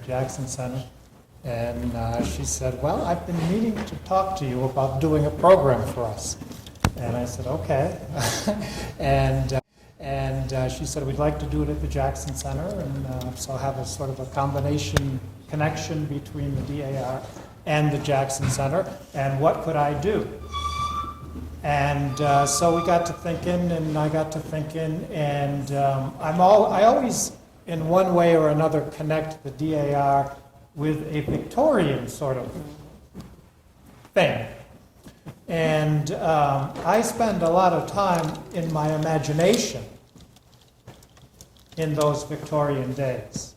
Jackson Center. And she said, well, I've been meaning to talk to you about doing a program for us. And I said, okay. and she said, we'd like to do it at the Jackson Center, and so have a sort of a combination connection between the DAR and the Jackson Center, and what could I do? And so we got to thinking, and I got to thinking, and I always, in one way or another, connect the DAR with a Victorian sort of thing. And I spend a lot of time in my imagination in those Victorian days.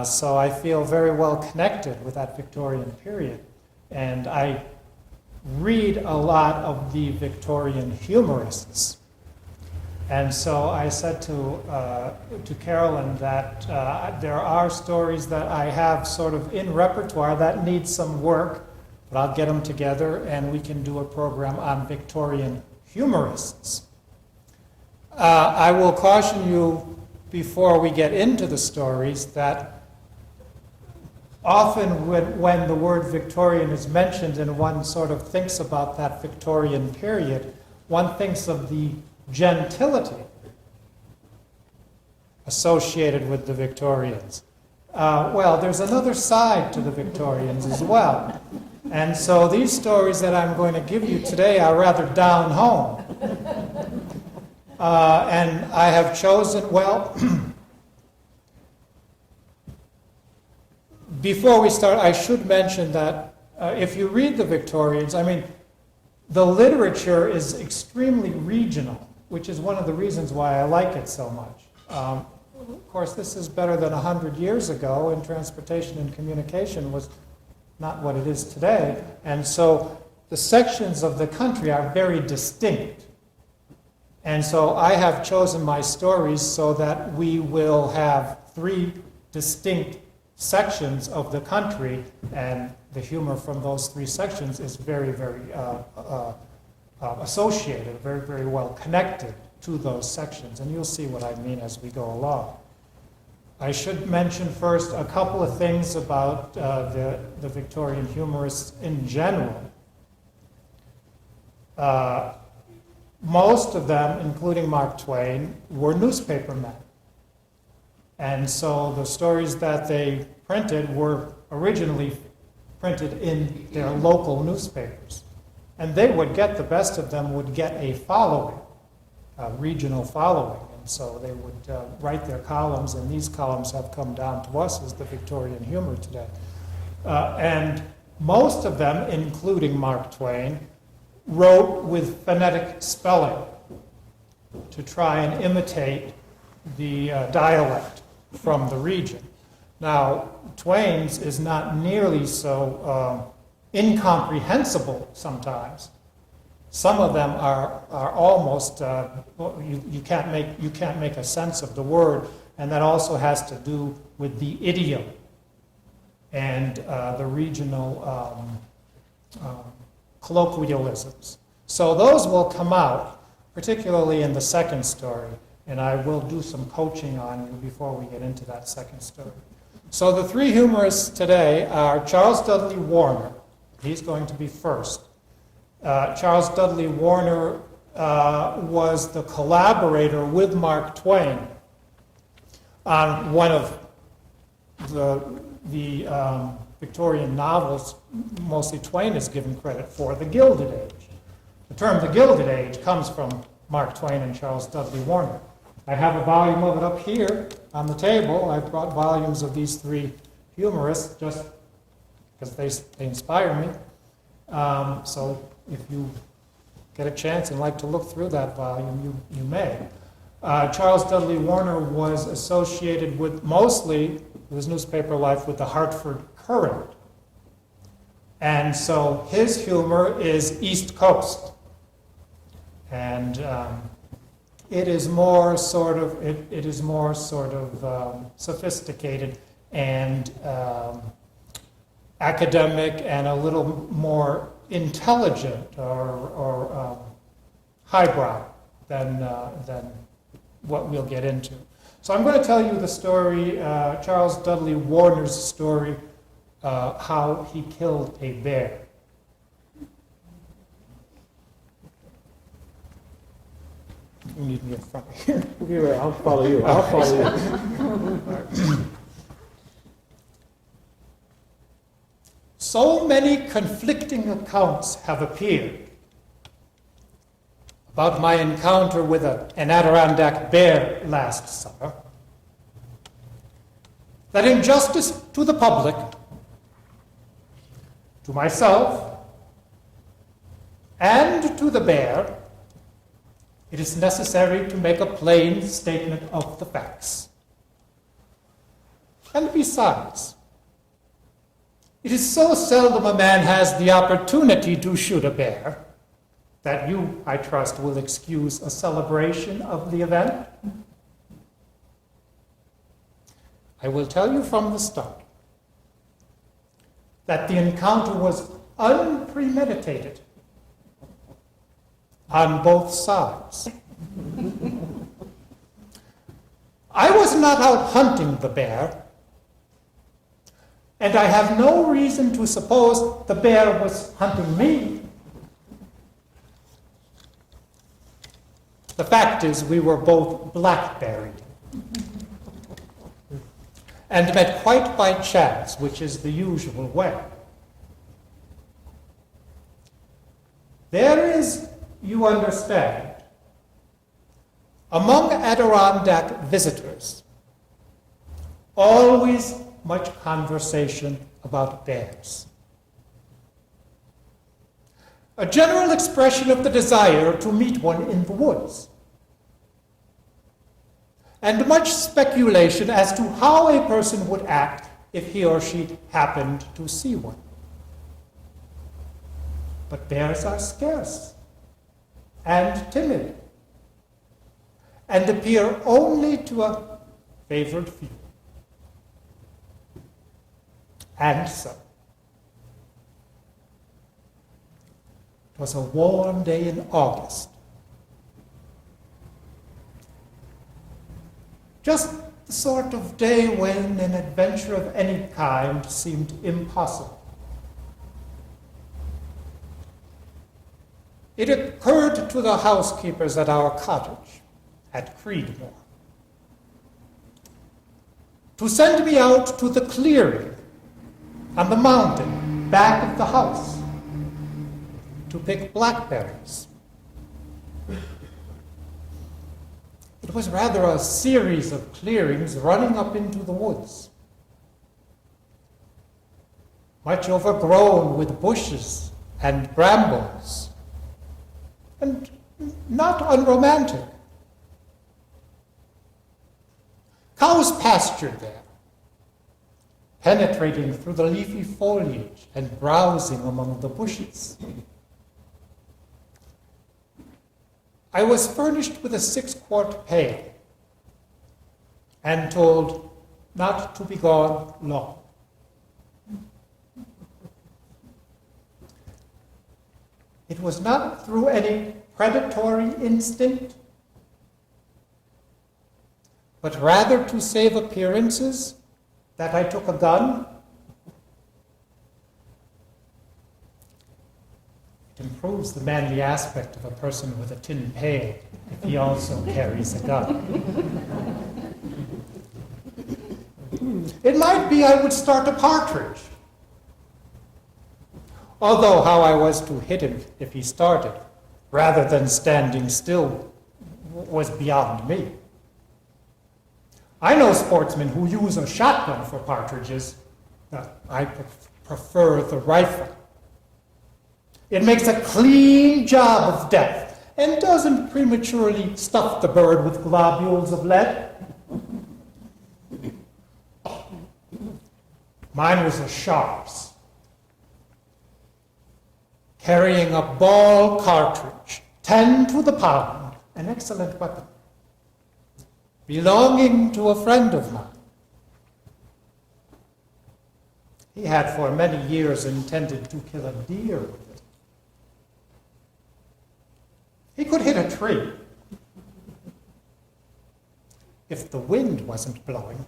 So I feel very well connected with that Victorian period. And I read a lot of the Victorian humorists. And so I said to Carolyn that there are stories that I have sort of in repertoire that need some work, but I'll get them together and we can do a program on Victorian humorists. I will caution you before we get into the stories that often when the word Victorian is mentioned and one sort of thinks about that Victorian period, one thinks of the gentility associated with the Victorians. Well, there's another side to the Victorians as well. And so these stories that I'm going to give you today are rather down home. And I have chosen, well, before we start, I should mention that if you read the Victorians, I mean, the literature is extremely regional, which is one of the reasons why I like it so much. Of course, this is better than 100 years ago, and transportation and communication was not what it is today. And so the sections of the country are very distinct. And so I have chosen my stories so that we will have 3 distinct sections of the country, and the humor from those 3 sections is very, very associated, very, very well connected to those sections. And you'll see what I mean as we go along. I should mention first a couple of things about the Victorian humorists in general. Most of them, including Mark Twain, were newspapermen. And so the stories that they printed were originally printed in their local newspapers. And they would get, the best of them would get a following, a regional following. And so they would write their columns, and these columns have come down to us as the Victorian humor today. And most of them, including Mark Twain, wrote with phonetic spelling to try and imitate the dialect from the region. Now, Twain's is not nearly so incomprehensible sometimes. Some of them are almost you can't make a sense of the word, and that also has to do with the idiom and the regional colloquialisms. So those will come out, particularly in the second story, and I will do some coaching on you before we get into that second story. So the 3 humorists today are Charles Dudley Warner. He's going to be first. Charles Dudley Warner was the collaborator with Mark Twain on one of the Victorian novels, mostly Twain is given credit for, The Gilded Age. The term The Gilded Age comes from Mark Twain and Charles Dudley Warner. I have a volume of it up here on the table. I brought volumes of these 3 humorists just because they inspire me. So if you get a chance and like to look through that volume, you may. Charles Dudley Warner was associated with, mostly, his newspaper life, with the Hartford Courant. And so his humor is East Coast. And it is more sort of sophisticated and academic and a little more intelligent or highbrow than what we'll get into. So I'm going to tell you the story, Charles Dudley Warner's story, how he killed a bear. You need me in front here. Okay, I'll follow you. I'll follow you. So many conflicting accounts have appeared about my encounter with an Adirondack bear last summer that in justice to the public, to myself, and to the bear, it is necessary to make a plain statement of the facts. And besides, it is so seldom a man has the opportunity to shoot a bear that you, I trust, will excuse a celebration of the event. I will tell you from the start that the encounter was unpremeditated on both sides. I was not out hunting the bear, and I have no reason to suppose the bear was hunting me. The fact is, we were both blackberried and met quite by chance, which is the usual way. There is, you understand, among Adirondack visitors, always much conversation about bears. A general expression of the desire to meet one in the woods, and much speculation as to how a person would act if he or she happened to see one. But bears are scarce and timid, and appear only to a favored few. And so, it was a warm day in August. Just the sort of day when an adventure of any kind seemed impossible. It occurred to the housekeepers at our cottage at Creedmoor to send me out to the clearing on the mountain back of the house to pick blackberries. It was rather a series of clearings running up into the woods, much overgrown with bushes and brambles, and not unromantic. Cows pastured there, penetrating through the leafy foliage and browsing among the bushes. I was furnished with a 6-quart pail and told not to be gone long. It was not through any predatory instinct, but rather to save appearances that I took a gun. It improves the manly aspect of a person with a tin pail if he also carries a gun. It might be I would start a partridge, although how I was to hit him if he started, rather than standing still, was beyond me. I know sportsmen who use a shotgun for partridges. I prefer the rifle. It makes a clean job of death and doesn't prematurely stuff the bird with globules of lead. Mine was a Sharps, carrying a ball cartridge, 10 to the pound, an excellent weapon, belonging to a friend of mine. He had for many years intended to kill a deer with it. He could hit a tree. if the wind wasn't blowing.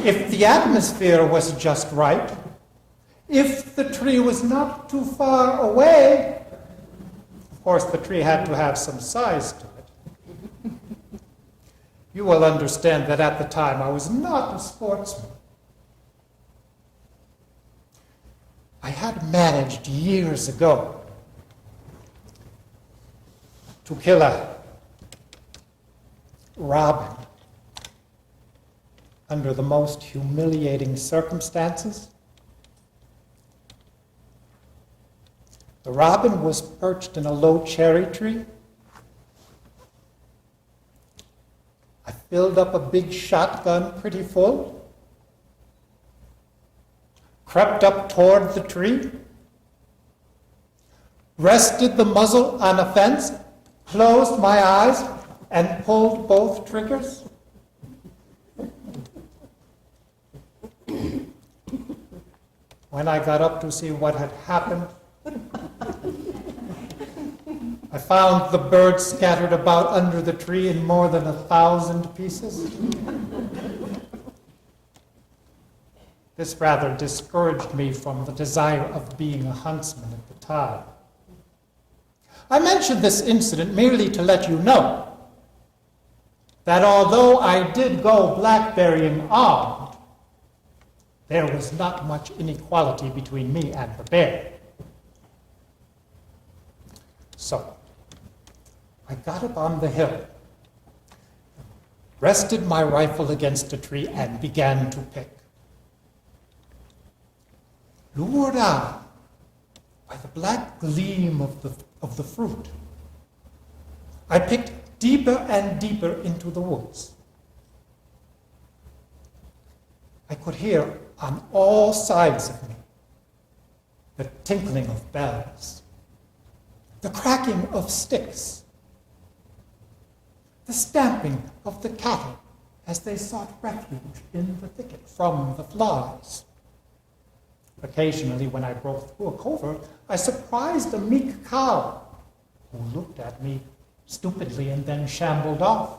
If the atmosphere was just right, if the tree was not too far away, of course the tree had to have some size to it. You will understand that at the time I was not a sportsman. I had managed years ago to kill a robin under the most humiliating circumstances. The robin was perched in a low cherry tree. I filled up a big shotgun pretty full, crept up toward the tree, rested the muzzle on a fence, closed my eyes, and pulled both triggers. When I got up to see what had happened, I found the bird scattered about under the tree in more than 1,000 pieces. This rather discouraged me from the desire of being a huntsman at the time. I mention this incident merely to let you know that although I did go blackberrying armed, there was not much inequality between me and the bear. So, I got up on the hill, rested my rifle against a tree, and began to pick. Lured on by the black gleam of the fruit, I picked deeper and deeper into the woods. I could hear on all sides of me the tinkling of bells, the cracking of sticks, the stamping of the cattle as they sought refuge in the thicket from the flies. Occasionally, when I broke through a covert, I surprised a meek cow who looked at me stupidly and then shambled off.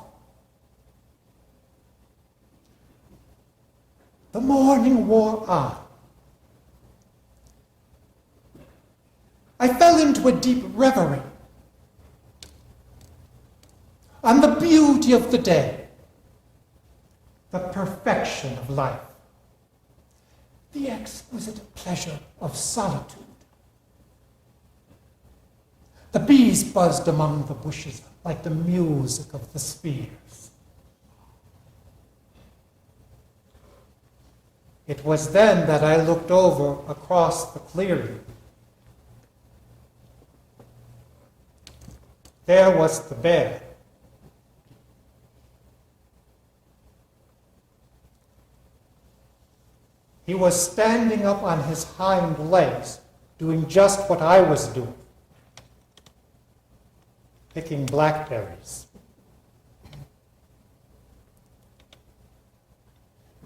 The morning wore on. I fell into a deep reverie on the beauty of the day, the perfection of life, the exquisite pleasure of solitude. The bees buzzed among the bushes like the music of the spheres. It was then that I looked over across the clearing. There was the bear. He was standing up on his hind legs, doing just what I was doing, picking blackberries.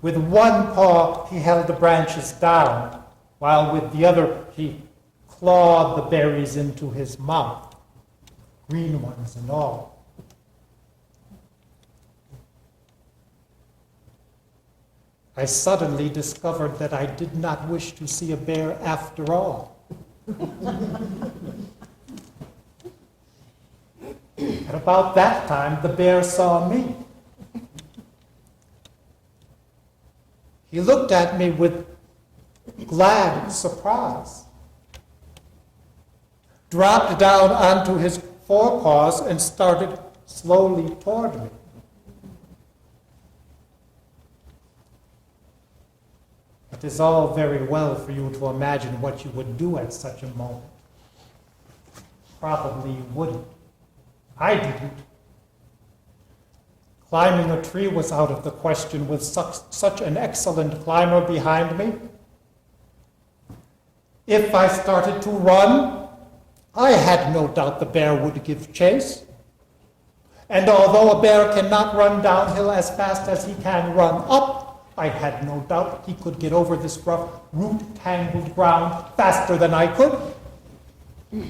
With one paw, he held the branches down, while with the other, he clawed the berries into his mouth, green ones and all. I suddenly discovered that I did not wish to see a bear after all. At about that time, the bear saw me. He looked at me with glad surprise, dropped down onto his forepaws, and started slowly toward me. It is all very well for you to imagine what you would do at such a moment. Probably you wouldn't. I didn't. Climbing a tree was out of the question with such an excellent climber behind me. If I started to run, I had no doubt the bear would give chase. And although a bear cannot run downhill as fast as he can run up, I had no doubt he could get over this rough, root-tangled ground faster than I could. The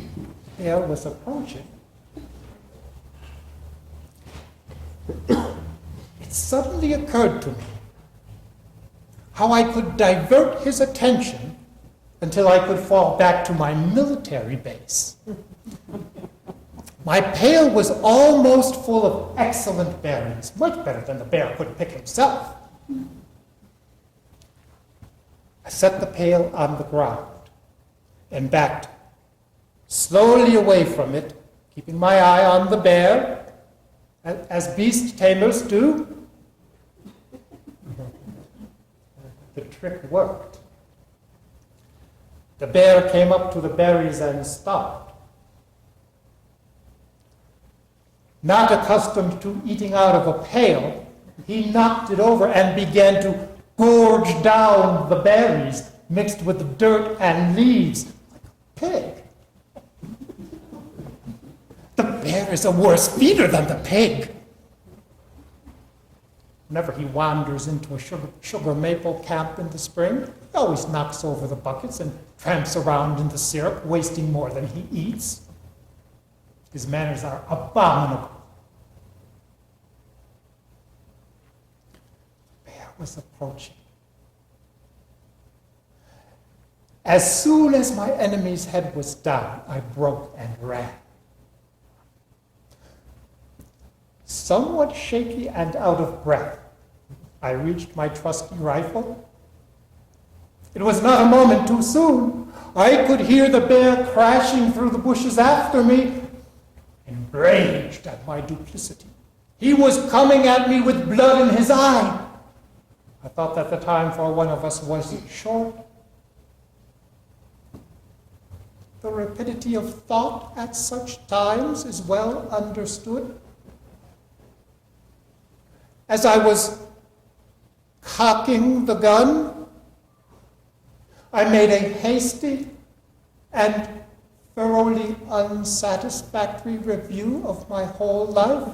bear was approaching. It suddenly occurred to me how I could divert his attention until I could fall back to my military base. My pail was almost full of excellent berries, much better than the bear could pick himself. I set the pail on the ground and backed slowly away from it, keeping my eye on the bear, as beast tamers do. The trick worked. The bear came up to the berries and stopped. Not accustomed to eating out of a pail, he knocked it over and began to gorge down the berries mixed with dirt and leaves like a pig. The bear is a worse feeder than the pig. Whenever he wanders into a sugar maple camp in the spring, he always knocks over the buckets and tramps around in the syrup, wasting more than he eats. His manners are abominable. The bear was approaching. As soon as my enemy's head was down, I broke and ran. Somewhat shaky and out of breath, I reached my trusty rifle. It was not a moment too soon. I could hear the bear crashing through the bushes after me, enraged at my duplicity. He was coming at me with blood in his eye. I thought that the time for one of us was short. The rapidity of thought at such times is well understood. As I was cocking the gun, I made a hasty and thoroughly unsatisfactory review of my whole life.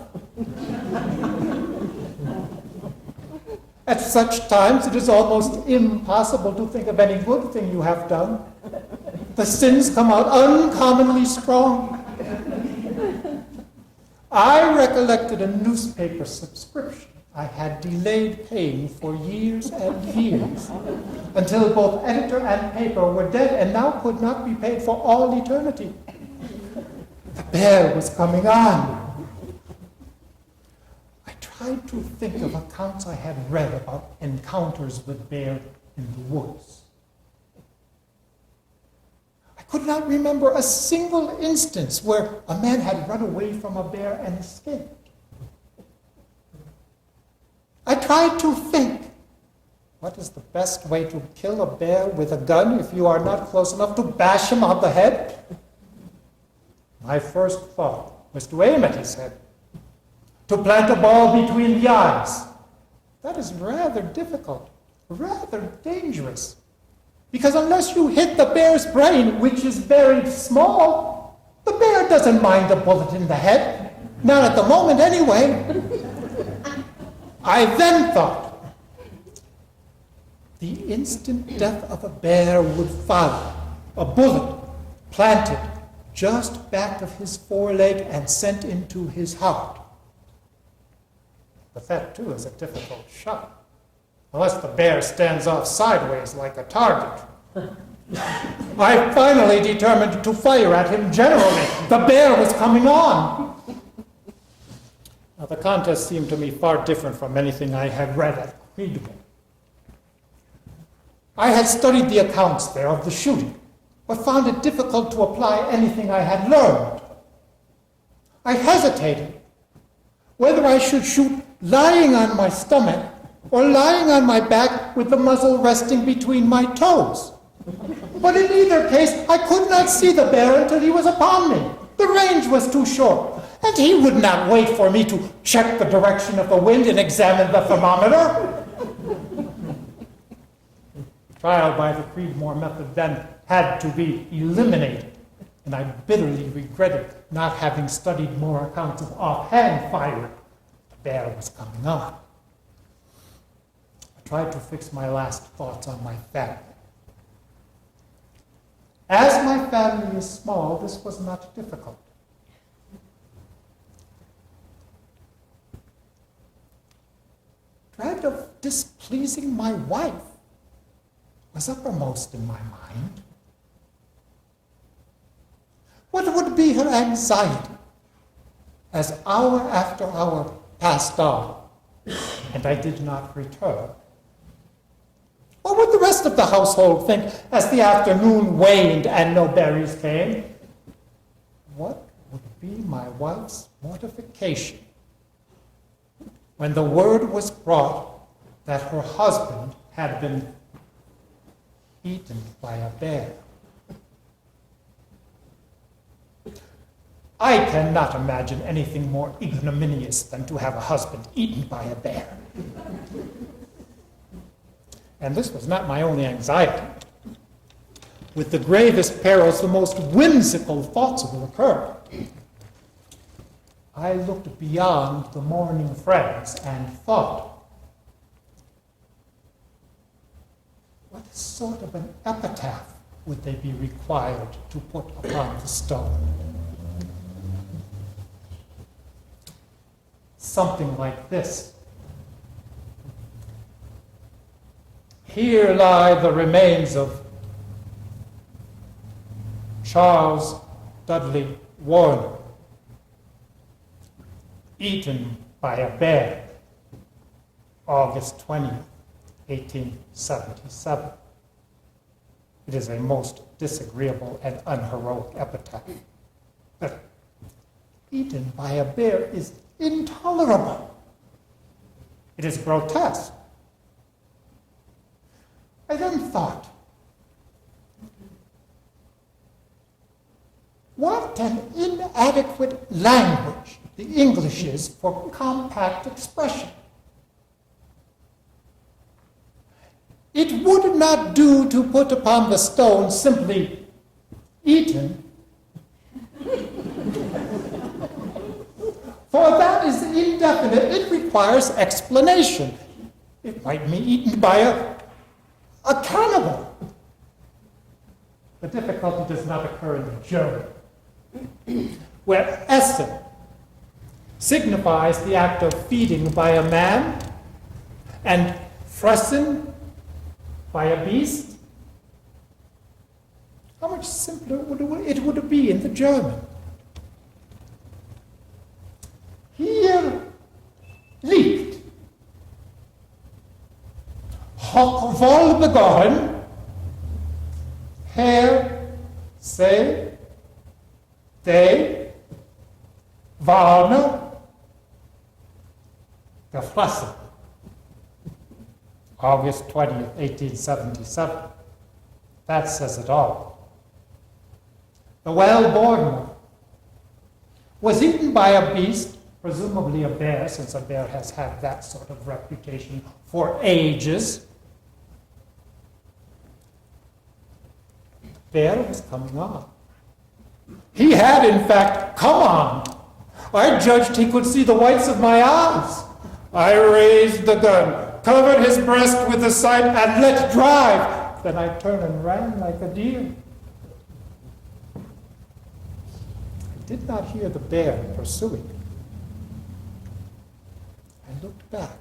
At such times, it is almost impossible to think of any good thing you have done. The sins come out uncommonly strong. I recollected a newspaper subscription I had delayed paying for years and years, until both editor and paper were dead and now could not be paid for all eternity. The bear was coming on. I tried to think of accounts I had read about encounters with bear in the woods. I could not remember a single instance where a man had run away from a bear and escaped. I tried to think, what is the best way to kill a bear with a gun if you are not close enough to bash him on the head? My first thought was to aim at his head, to plant a ball between the eyes. That is rather difficult, rather dangerous, because unless you hit the bear's brain, which is very small, the bear doesn't mind a bullet in the head, not at the moment anyway. I then thought, the instant death of a bear would follow, a bullet planted just back of his foreleg and sent into his heart. But that, too, is a difficult shot, unless the bear stands off sideways like a target. I finally determined to fire at him generally. The bear was coming on. Now, the contest seemed to me far different from anything I had read at Fiddle. I had studied the accounts there of the shooting, but found it difficult to apply anything I had learned. I hesitated whether I should shoot lying on my stomach or lying on my back with the muzzle resting between my toes. But in either case, I could not see the bear until he was upon me. The range was too short, and he would not wait for me to check the direction of the wind and examine the thermometer. Trial by the Creedmoor method then had to be eliminated, and I bitterly regretted not having studied more accounts of offhand firing. The bear was coming on. I tried to fix my last thoughts on my family. As my family is small, this was not difficult. dread of displeasing my wife was uppermost in my mind. What would be her anxiety as hour after hour passed on and I did not return? What would the rest of the household think as the afternoon waned and no berries came? What would be my wife's mortification when the word was brought that her husband had been eaten by a bear? I cannot imagine anything more ignominious than to have a husband eaten by a bear. And this was not my only anxiety. With the gravest perils, the most whimsical thoughts will occur. I looked beyond the mourning friends and thought, what sort of an epitaph would they be required to put upon the stone? Something like this. Here lie the remains of Charles Dudley Warner, eaten by a bear, August 20th, 1877. It is a most disagreeable and unheroic epitaph. But eaten by a bear is intolerable. It is grotesque. I then thought, what an inadequate language the English is for compact expression. It would not do to put upon the stone simply eaten, for that is indefinite. It requires explanation. It might be eaten by a cannibal. The difficulty does not occur in the German, where essen signifies the act of feeding by a man, and fressen by a beast. How much simpler it would be in the German? Hier liegt hoc wohlbegonnen Herr se de Warner gefressen. August 20th, 1877. That says it all. The well-born one was eaten by a beast, presumably a bear, since a bear has had that sort of reputation for ages. The bear was coming on. He had, in fact, come on. I judged he could see the whites of my eyes. I raised the gun, covered his breast with the sight, and let drive. Then I turned and ran like a deer. I did not hear the bear pursuing. I looked back.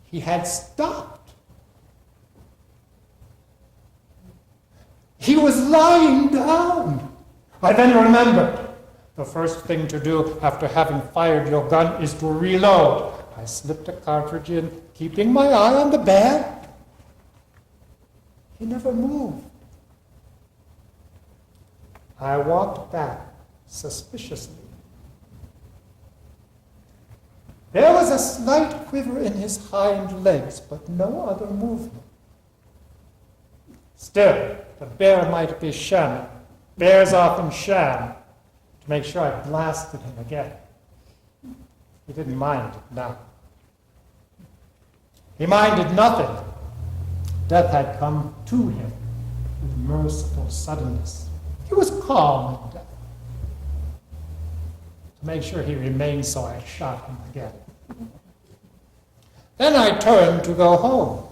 He had stopped. He was lying down. I then remembered. The first thing to do after having fired your gun is to reload. I slipped a cartridge in, keeping my eye on the bear. He never moved. I walked back suspiciously. There was a slight quiver in his hind legs, but no other movement. Still, the bear might be shamming. Bears often sham. To make sure I blasted him again. He didn't mind it now. He minded nothing. Death had come to him with merciful suddenness. He was calm in death. To make sure he remained so, I shot him again. Then I turned to go home.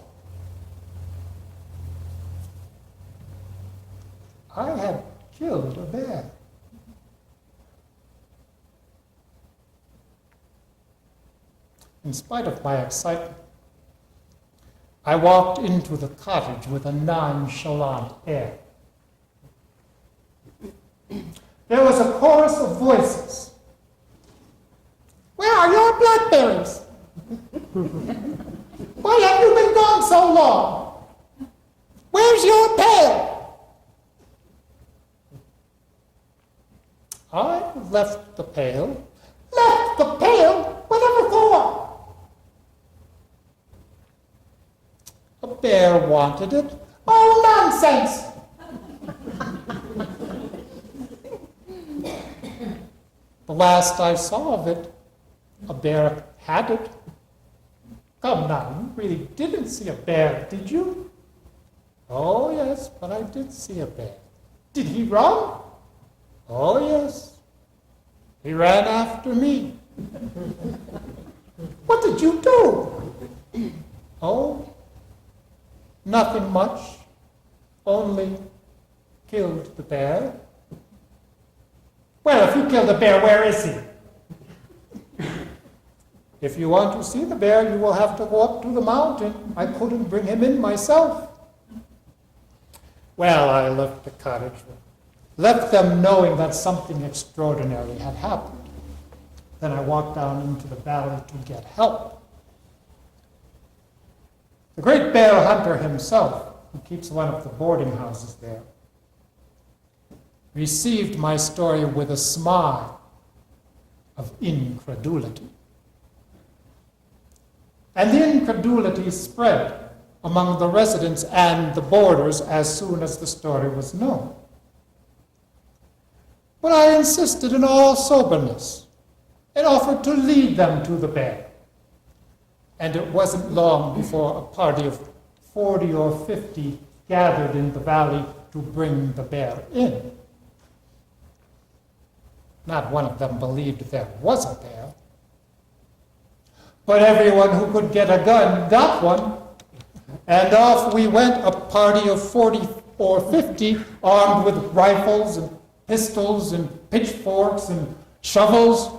I had killed a bear. in spite of my excitement, I walked into the cottage with a nonchalant air. There was a chorus of voices. "Where are your blackberries? Why have you been gone so long? Where's your pail?" I left the pail. "Left the pail? Whatever for?" "A bear wanted it." "Oh, nonsense!" "The last I saw of it, a bear had it." "Come now, you really didn't see a bear, did you?" "Oh, yes, but I did see a bear." "Did he run?" "Oh, yes. He ran after me." "What did you do?" "Oh, nothing much. Only killed the bear." "Well, if you killed the bear, where is he?" "If you want to see the bear, you will have to go up to the mountain. I couldn't bring him in myself." Well, I left the cottage, left them knowing that something extraordinary had happened. Then I walked down into the valley to get help. The great bear hunter himself, who keeps one of the boarding houses there, received my story with a smile of incredulity. And the incredulity spread among the residents and the boarders as soon as the story was known. But I insisted in all soberness and offered to lead them to the bear. And it wasn't long before a party of 40 or 50 gathered in the valley to bring the bear in. Not one of them believed there was a bear. But everyone who could get a gun got one, and off we went, a party of 40 or 50, armed with rifles and pistols and pitchforks and shovels,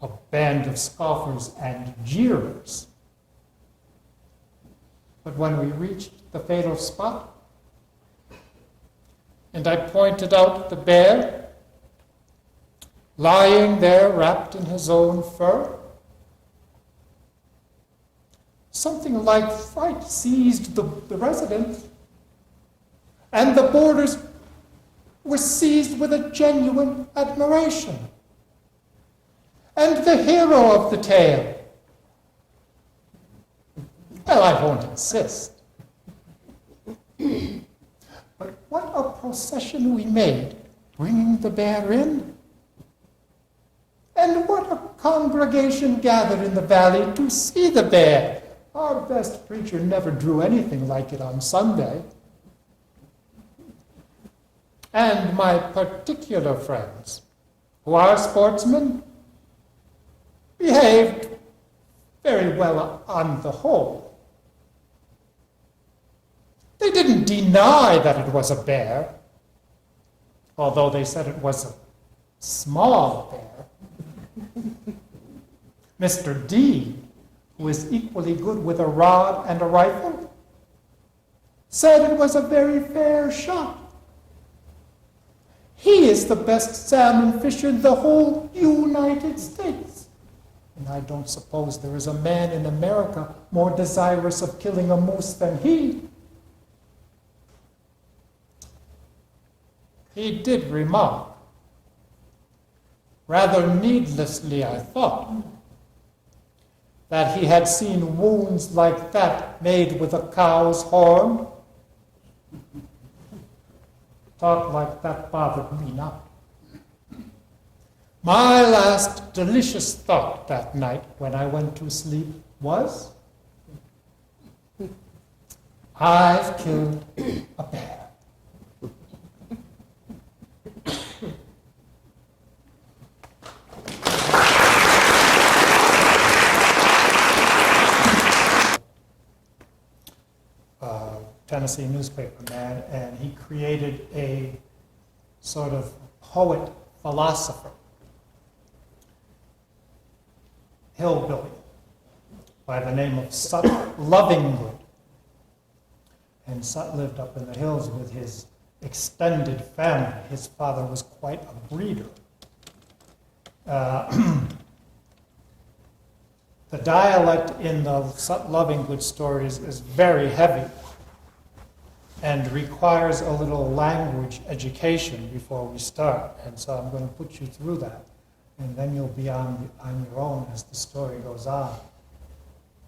a band of scoffers and jeerers. But when we reached the fatal spot, and I pointed out the bear, lying there wrapped in his own fur, something like fright seized the residents, and the boarders were seized with a genuine admiration. And the hero of the tale, well, I won't insist, but what a procession we made bringing the bear in. And what a congregation gathered in the valley to see the bear. Our best preacher never drew anything like it on Sunday. And my particular friends, who are sportsmen, behaved very well on the whole. They didn't deny that it was a bear, although they said it was a small bear. Mr. D, who is equally good with a rod and a rifle, said it was a very fair shot. He is the best salmon fisher in the whole United States. And I don't suppose there is a man in America more desirous of killing a moose than he. He did remark, rather needlessly I thought, that he had seen wounds like that made with a cow's horn. Talk like that bothered me not. My last delicious thought that night when I went to sleep was, I've killed a bear. Tennessee newspaper man, and he created a sort of poet philosopher, hillbilly, by the name of Sut Lovingood. And Sut lived up in the hills with his extended family. His father was quite a breeder. The dialect in the Sut Lovingood stories is very heavy and requires a little language education before we start. And so I'm going to put you through that. And then you'll be on your own as the story goes on.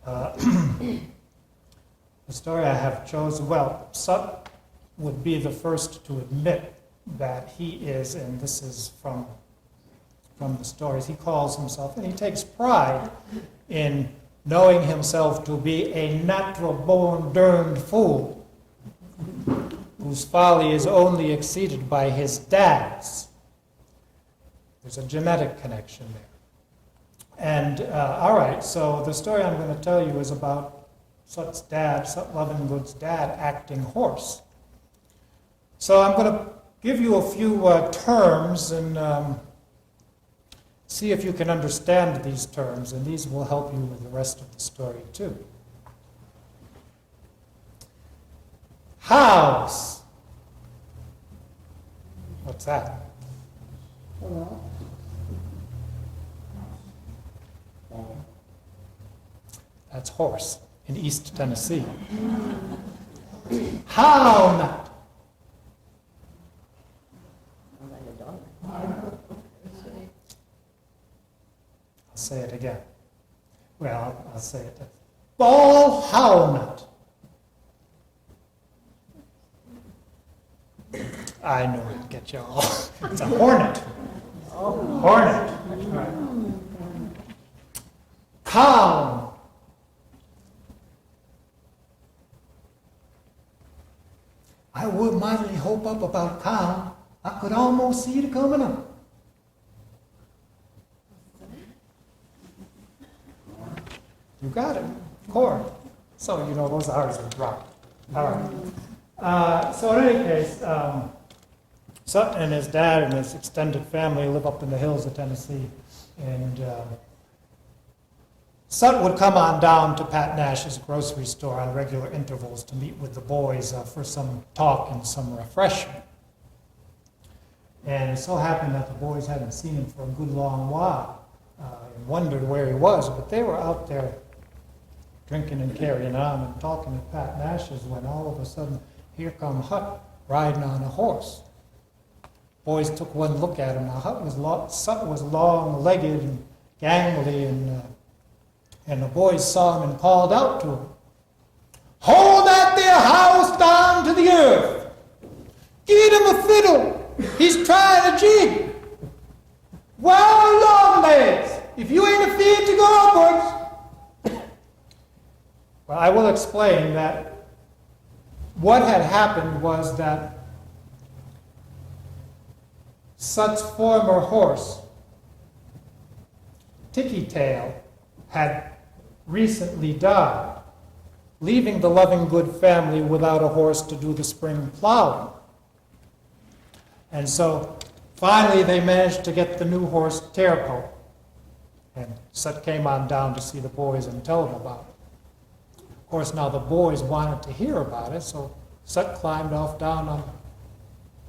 The story I have chosen, well, Sut would be the first to admit that he is, and this is from the stories, he calls himself, and he takes pride in knowing himself to be a natural-born derned fool, whose folly is only exceeded by his dad's. There's a genetic connection there. And, all right, so the story I'm going to tell you is about Sut's dad, Sut Lovingood's dad, acting horse. So I'm going to give you a few terms and see if you can understand these terms, and these will help you with the rest of the story too. House. What's that? Hello. That's horse in East Tennessee. Hound. I'll say it again. Well, I'll say it. Ball hound. I know it'd get you all. It's a hornet. Hornet. All right. Cow. I would mightily hope up about cow. I could almost see it coming up. You got it. Corn. So you know those R's are dropped. All right. So in any case, Sut and his dad and his extended family live up in the hills of Tennessee. And Sut would come on down to Pat Nash's grocery store on regular intervals to meet with the boys for some talk and some refreshment. And it so happened that the boys hadn't seen him for a good long while and wondered where he was, but they were out there drinking and carrying on and talking at Pat Nash's when all of a sudden, here come Hut riding on a horse. Boys took one look at him. Now Sut was long-legged and gangly, and the boys saw him and called out to him, "Hold that there house down to the earth! Get him a fiddle! He's trying to jig! Well, long legs! If you ain't afeard to go upwards!" Well, I will explain that what had happened was that Sut's former horse, Ticky Tail, had recently died, leaving the Lovingood family without a horse to do the spring plowing. And so finally they managed to get the new horse, Terpoke. And Sut came on down to see the boys and tell them about it. Of course, now the boys wanted to hear about it, so Sut climbed off down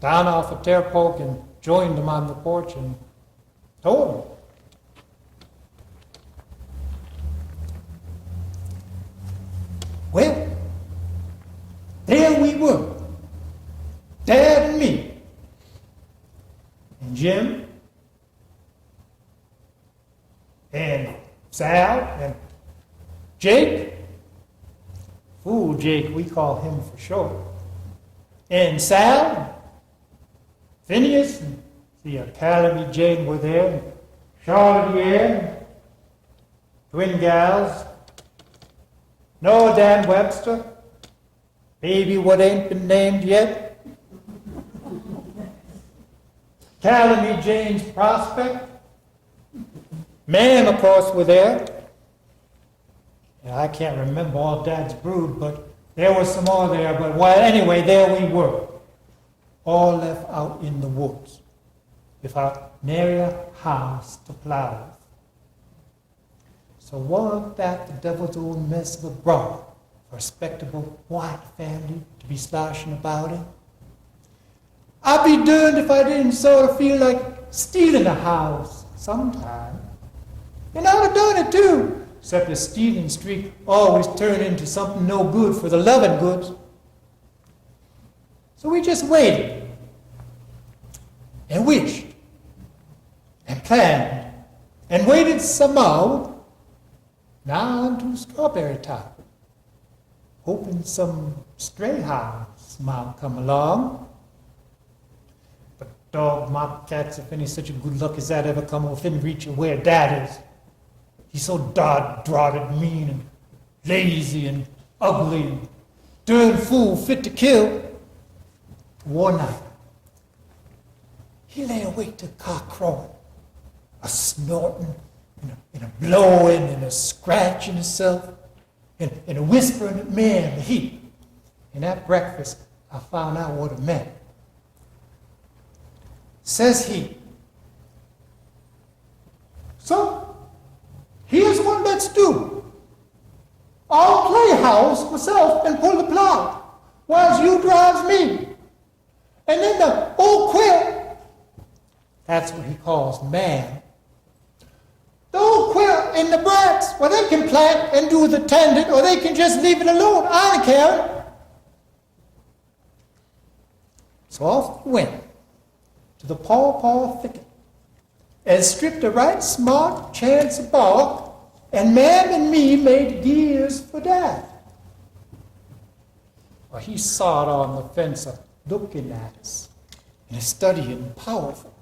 off of Terpoke and joined them on the porch and told them. Well, there we were, Dad and me, and Jim, and Sal, and Jake. Fool Jake, we call him for short. And Sal, Phineas, and Calamy Jane were there, and Charlotte Ann, twin gals, Noah Dan Webster, baby what ain't been named yet, Calamy Jane's prospect, Ma'am, of course, were there. Yeah, I can't remember all Dad's brood, but there was some more there. But well, anyway, there we were, all left out in the woods, without nary a house to plow with. So wasn't that the devil's own mess of a broad for a respectable white family to be sloshing about in? I'd be darned if I didn't sort of feel like stealing a house sometime. And I'd have done it too, except the stealing streak always turned into something no good for the loving goods. So we just waited and wished and planned and waited some more, now into strawberry time, hoping some stray hounds might come along. But dog my cats, if any such a good luck as that ever come within reach of where Dad is. He's so dod-drotted, mean and lazy and ugly and darn fool fit to kill. One night, he lay awake till cock crowing, a snorting and a blowing and a scratching himself and a whispering at me in the heat. And at breakfast, I found out what it meant. Says he, "So, here's one that's due. I'll play house myself and pull the plow, whilst you drives me. And then the old quilt," that's what he calls man, "the old quilt and the brats, well, they can plant and do the tending, or they can just leave it alone. I don't care." So off he went to the paw thicket and stripped a right smart chance of bark, and Mam and me made gears for that. Well, he saw it on the fence looking at us and studying powerful.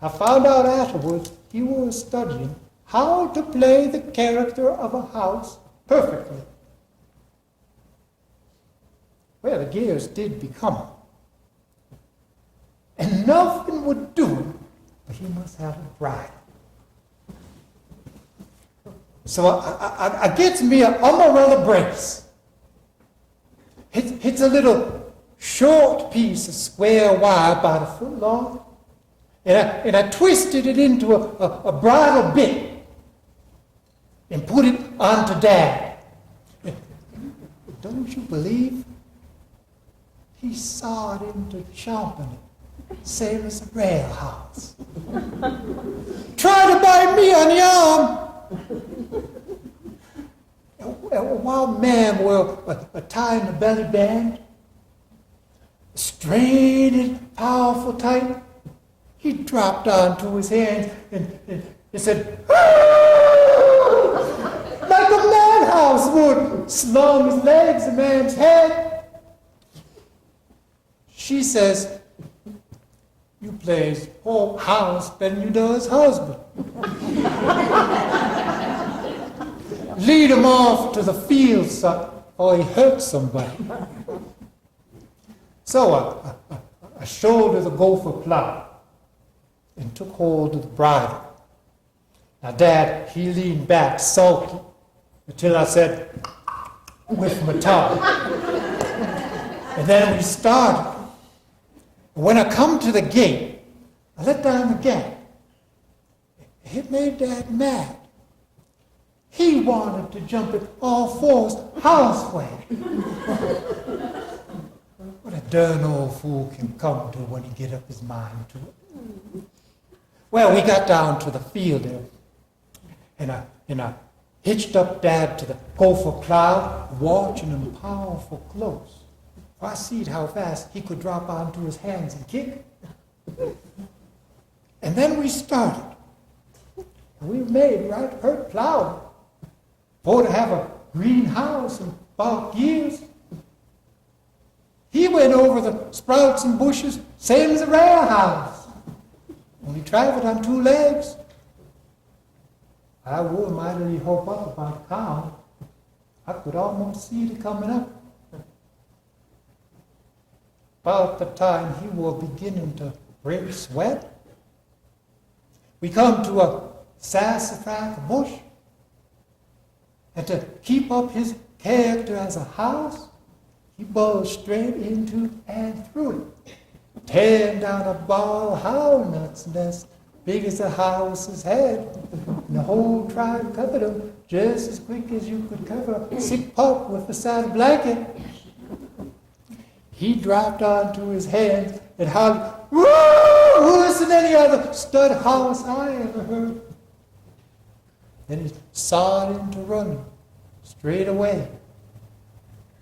I found out afterwards he was studying how to play the character of a house perfectly. Well, the gears did become, and nothing would do him, but he must have a bride. So I gets me a umbrella brace. It's a little short piece of square wire about a foot long, and I twisted it into a bridle bit and put it onto Dad. Don't you believe? He sawed into chomping it, same as a rail house. Tried to bite me on the arm. And while Mam were tying the belly band, straining powerful tight, he dropped onto his hands and said, like a madhouse would, slung his legs, a man's head. She says, "You plays poor house better than you does husband." Lead him off to the field, son, or he hurt somebody. So I shouldered the gopher plow and took hold of the bridle. Now, Dad, he leaned back sulky until I said, with my tongue. And then we started. When I come to the gate, I let down the gate. It made Dad mad. He wanted to jump at all fours houseway. What a darn old fool can come to when he get up his mind to it. Well, we got down to the field there, and I hitched up Dad to the gopher plow, watching him powerful close. I seed how fast he could drop onto his hands and kick. And then we started. And we made right hurt plowing. For to have a greenhouse and about years. He went over the sprouts and bushes, same as a rail house. Only traveled on two legs. I would mightily hope up about the cow. I could almost see it coming up. About the time he was beginning to break sweat, we come to a sassafras bush, and to keep up his character as a house, he bulged straight into and through it, tearing down a ball of howl nuts nest big as a house's head. And the whole tribe covered him just as quick as you could cover a sick pup with a side blanket. He dropped onto his hands and hollered, "Woo! Worse than any other stud house I ever heard." Then he sawed into running straight away.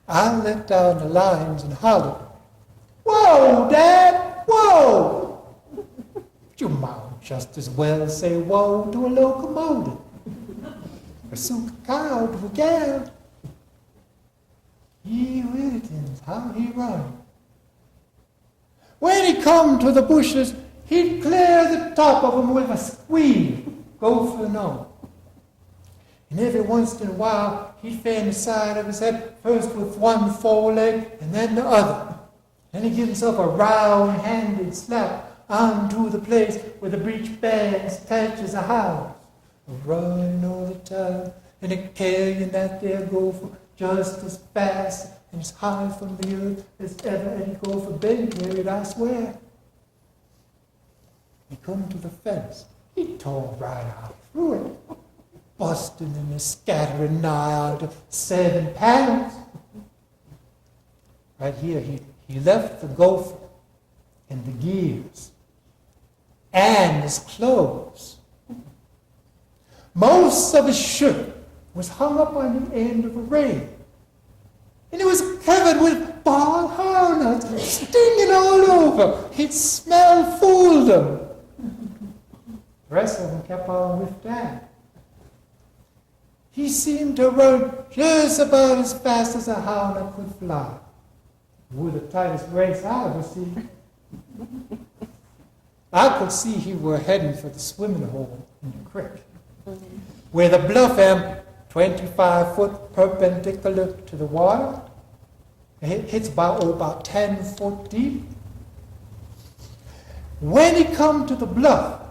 I let down the lines and hollered, "Whoa, Dad! Whoa!" But you might just as well say whoa to a locomotive. Or some cow to a gal. He Wilkins, how he run. When he come to the bushes, he'd clear the top of them with a squeal, gopher no. And every once in a while, he'd fan the side of his head, first with one foreleg and then the other. Then he'd give himself a round-handed slap onto the place where the breech bands touches a house. Running all the time, and a carrying that there gopher just as fast and as high from the earth as ever any gopher been carried, I swear. He come to the fence. He tore right out through it, busting and scattering nigh onto 7 pounds. Right here, he left the gopher and the gears and his clothes. Most of his shirt was hung up on the end of a rail, and it was covered with ball hornets stinging all over. He'd smell fooled them. The rest of them kept on with Dad. He seemed to run just about as fast as a hound could fly. It was the tightest race I ever seen. I could see he were heading for the swimming hole in the creek, where the bluff am 25 foot perpendicular to the water. It's about 10 foot deep. When he come to the bluff,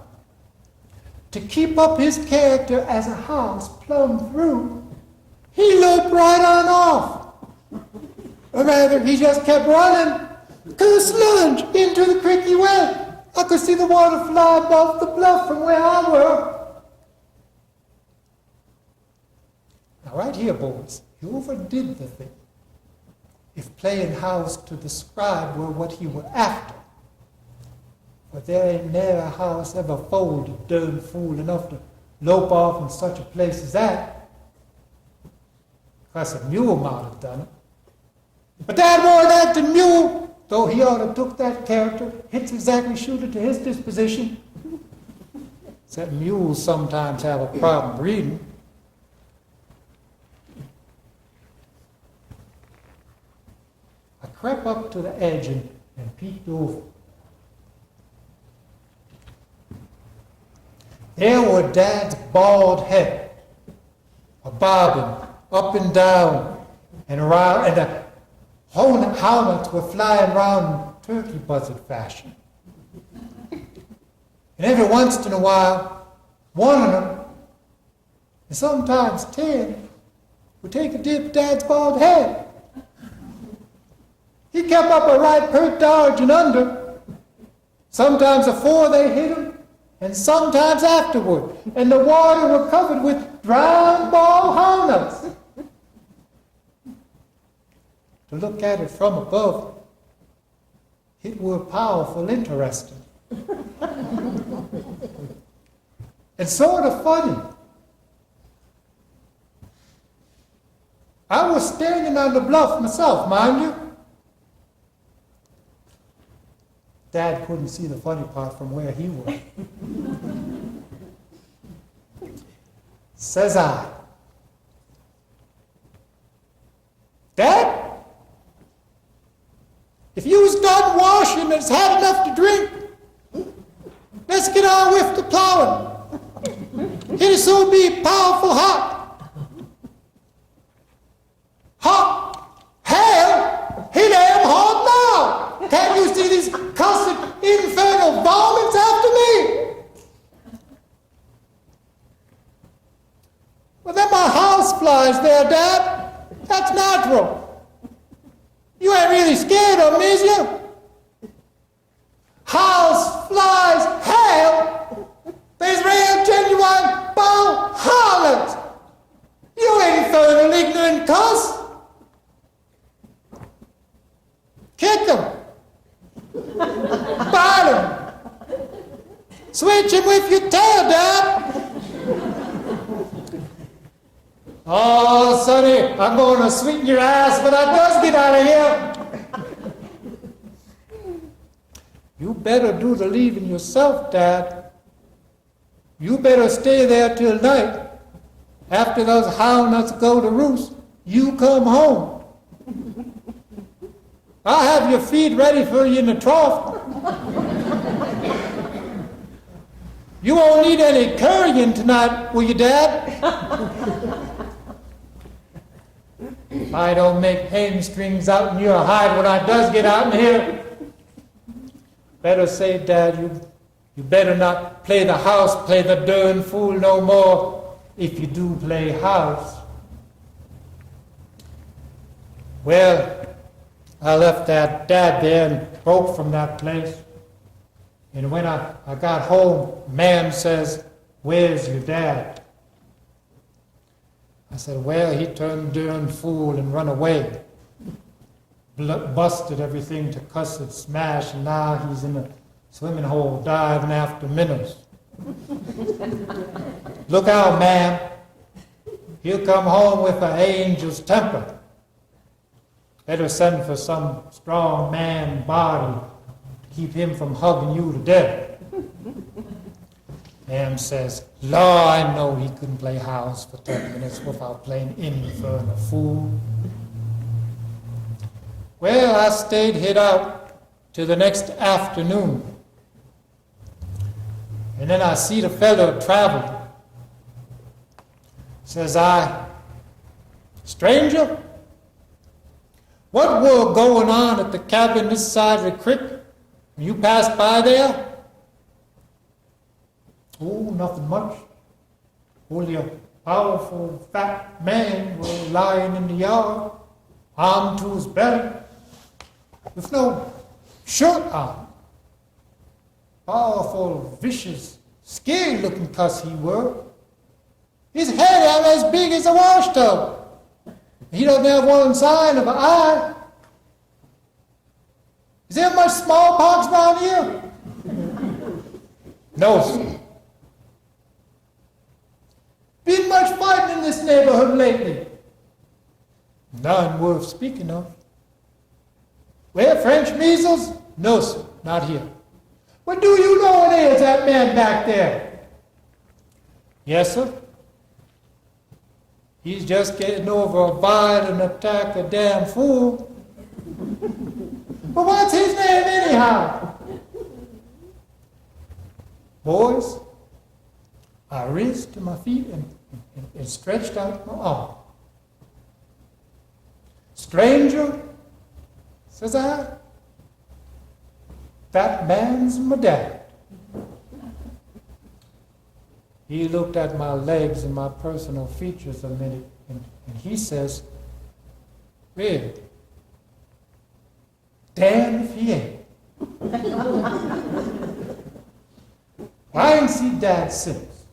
to keep up his character as a house plumb through, he loped right on off. Or rather, he just kept running. Slunge into the creek he went. I could see the water fly above the bluff from where I were. Now, right here, boys, he overdid the thing. If playing house to describe were what he were after. But there ain't never a house ever folded darn fool enough to lope off in such a place as that. Because a mule might have done it. But Dad warn't acting mule, though he ought to took that character. It's exactly suited to his disposition. Except mules sometimes have a problem breeding. I crept up to the edge and peeked over. There were Dad's bald head, a bobbing up and down and around, and the helmets were flying around turkey buzzard fashion. And every once in a while, one of them, and sometimes 10, would take a dip at Dad's bald head. He kept up a right pert dodge and under. Sometimes before they hit him, and sometimes afterward. And the water were covered with drowned ball hornets. To look at it from above, it were powerful interesting. And sort of funny. I was standing on the bluff myself, mind you. Dad couldn't see the funny part from where he was. Says I, "Dad, if you was done washing and has had enough to drink, let's get on with the plowing. It'll soon be powerful hot." "Hot? Hell, it ain't hot now. Can't you see these cussed infernal varmints after me?" "Well, they're my house flies there, Dad. That's natural. You ain't really scared of them, is you?" "House flies, hell! There's real genuine Paul harlot. You infernal ignorant cuss. Kick him. Bite him. Switch him with your tail, Dad. Oh, sonny, I'm going to sweeten your ass when I does get out of here. You better do the leaving yourself, Dad. You better stay there till night. After those hounds go to roost, you come home. I'll have your feed ready for you in the trough. You won't need any currying tonight, will you, Dad? I don't make hamstrings out in your hide when I does get out in here. Better say, Dad, you better not play the house, play the darn fool no more, if you do play house. Well, I left that Dad there and broke from that place. And when I got home, Ma'am says, "Where's your Dad?" I said, "Well, he turned darn fool and run away. Busted everything to cuss and smash, and now he's in a swimming hole diving after minnows." Look out, Ma'am. He'll come home with an angel's temper. Better send for some strong man body to keep him from hugging you to death. Ma'am says, "Law, I know he couldn't play house for 10 minutes without playing infernal fool." Well, I stayed hid out till the next afternoon. And then I see the fellow traveling. Says I, "Stranger, what were going on at the cabin this side of the creek when you passed by there?" "Oh, nothing much. Only a powerful fat man was lying in the yard, arm to his belly, with no shirt on. Powerful, vicious, scary-looking cuss he were. His head out as big as a washtub. He doesn't have one sign of an eye. Is there much smallpox around here?" "No, sir." "Been much fighting in this neighborhood lately?" "None worth speaking of." "Well, French measles?" "No, sir, not here." "What do you know it is, that man back there?" "Yes, sir. He's just getting over a violent attack of damn fool." "But what's his name anyhow?" "Boys, I raised to my feet and stretched out my arm. 'Stranger,' says I, 'that man's my dad.' He looked at my legs and my personal features a minute, and he says, 'Really, damn if he ain't.' I ain't seen Dad since,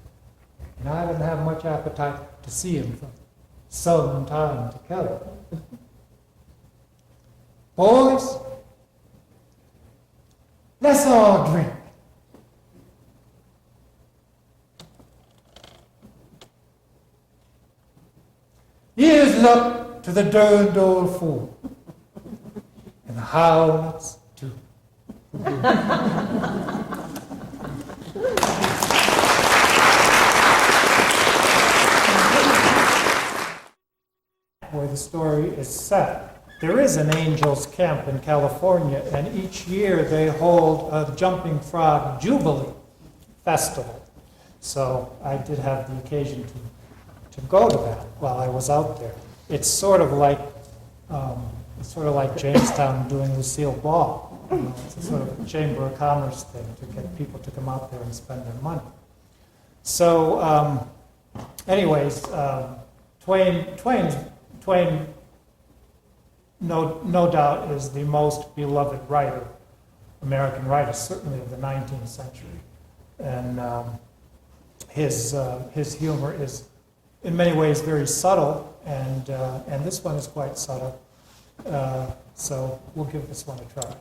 and I didn't have much appetite to see him for some time to come. Boys, let's all drink." Here's luck to the darned old fool, and the hounds too. Where the story is set, there is an Angels Camp in California, and each year they hold a Jumping Frog Jubilee Festival. So I did have the occasion to go to that while I was out there. It's sort of like Jamestown doing Lucille Ball. It's a sort of a Chamber of Commerce thing to get people to come out there and spend their money. So, anyways, Twain, no doubt, is the most beloved writer, American writer, certainly of the 19th century. And his humor is in many ways very subtle, and this one is quite subtle. So we'll give this one a try.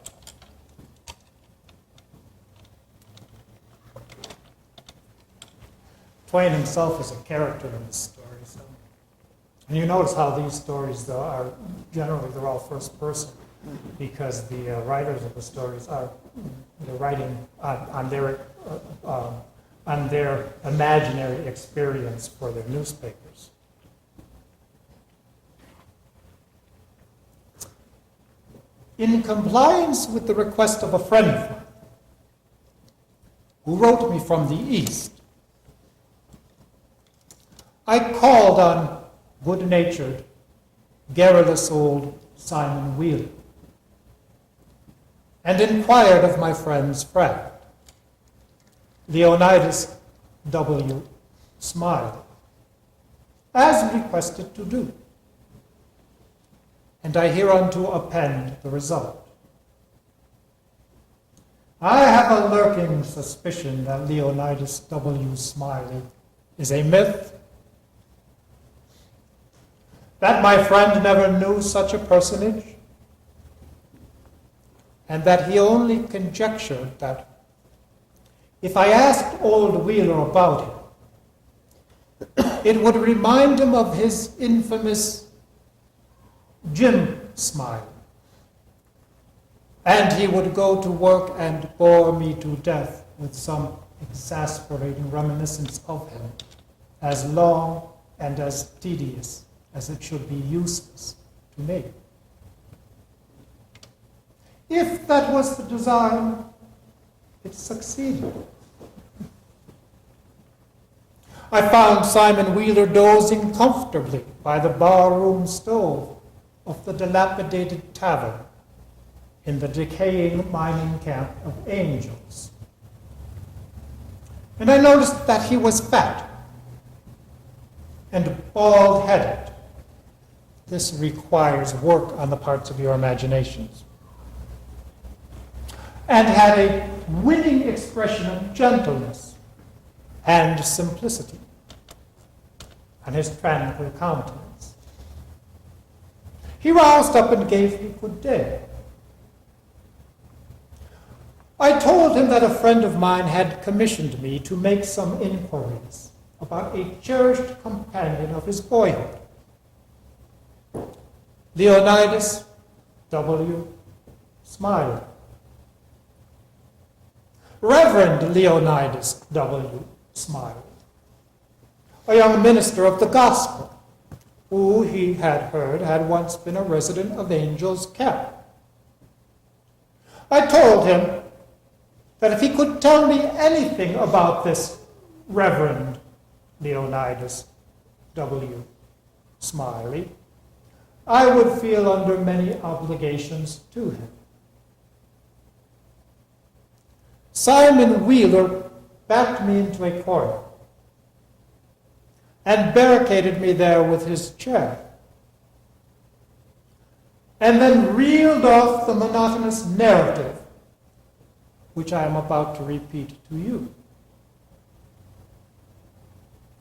Twain himself is a character in this story. So. And you notice how these stories, though, are generally they're all first person, because the writers of the stories are they're writing on their imaginary experience for their newspapers. In compliance with the request of a friend of mine, who wrote me from the East, I called on good-natured, garrulous old Simon Wheeler and inquired of my friend's friend, Leonidas W. Smiley, as requested to do. And I hereunto append the result. I have a lurking suspicion that Leonidas W. Smiley is a myth, that my friend never knew such a personage, and that he only conjectured that if I asked old Wheeler about him, it would remind him of his infamous Jim Smiley, and he would go to work and bore me to death with some exasperating reminiscence of him, as long and as tedious as it should be useless to me. If that was the design, it succeeded. I found Simon Wheeler dozing comfortably by the barroom stove of the dilapidated tavern in the decaying mining camp of Angels. And I noticed that he was fat and bald-headed. This requires work on the parts of your imaginations. And had a winning expression of gentleness and simplicity on his tranquil countenance. He roused up and gave me good day. I told him that a friend of mine had commissioned me to make some inquiries about a cherished companion of his boyhood, Leonidas W. Smiley. Reverend Leonidas W. Smiley, a young minister of the gospel, who he had heard had once been a resident of Angel's Camp. I told him that if he could tell me anything about this Reverend Leonidas W. Smiley, I would feel under many obligations to him. Simon Wheeler backed me into a corner and barricaded me there with his chair, and then reeled off the monotonous narrative which I am about to repeat to you.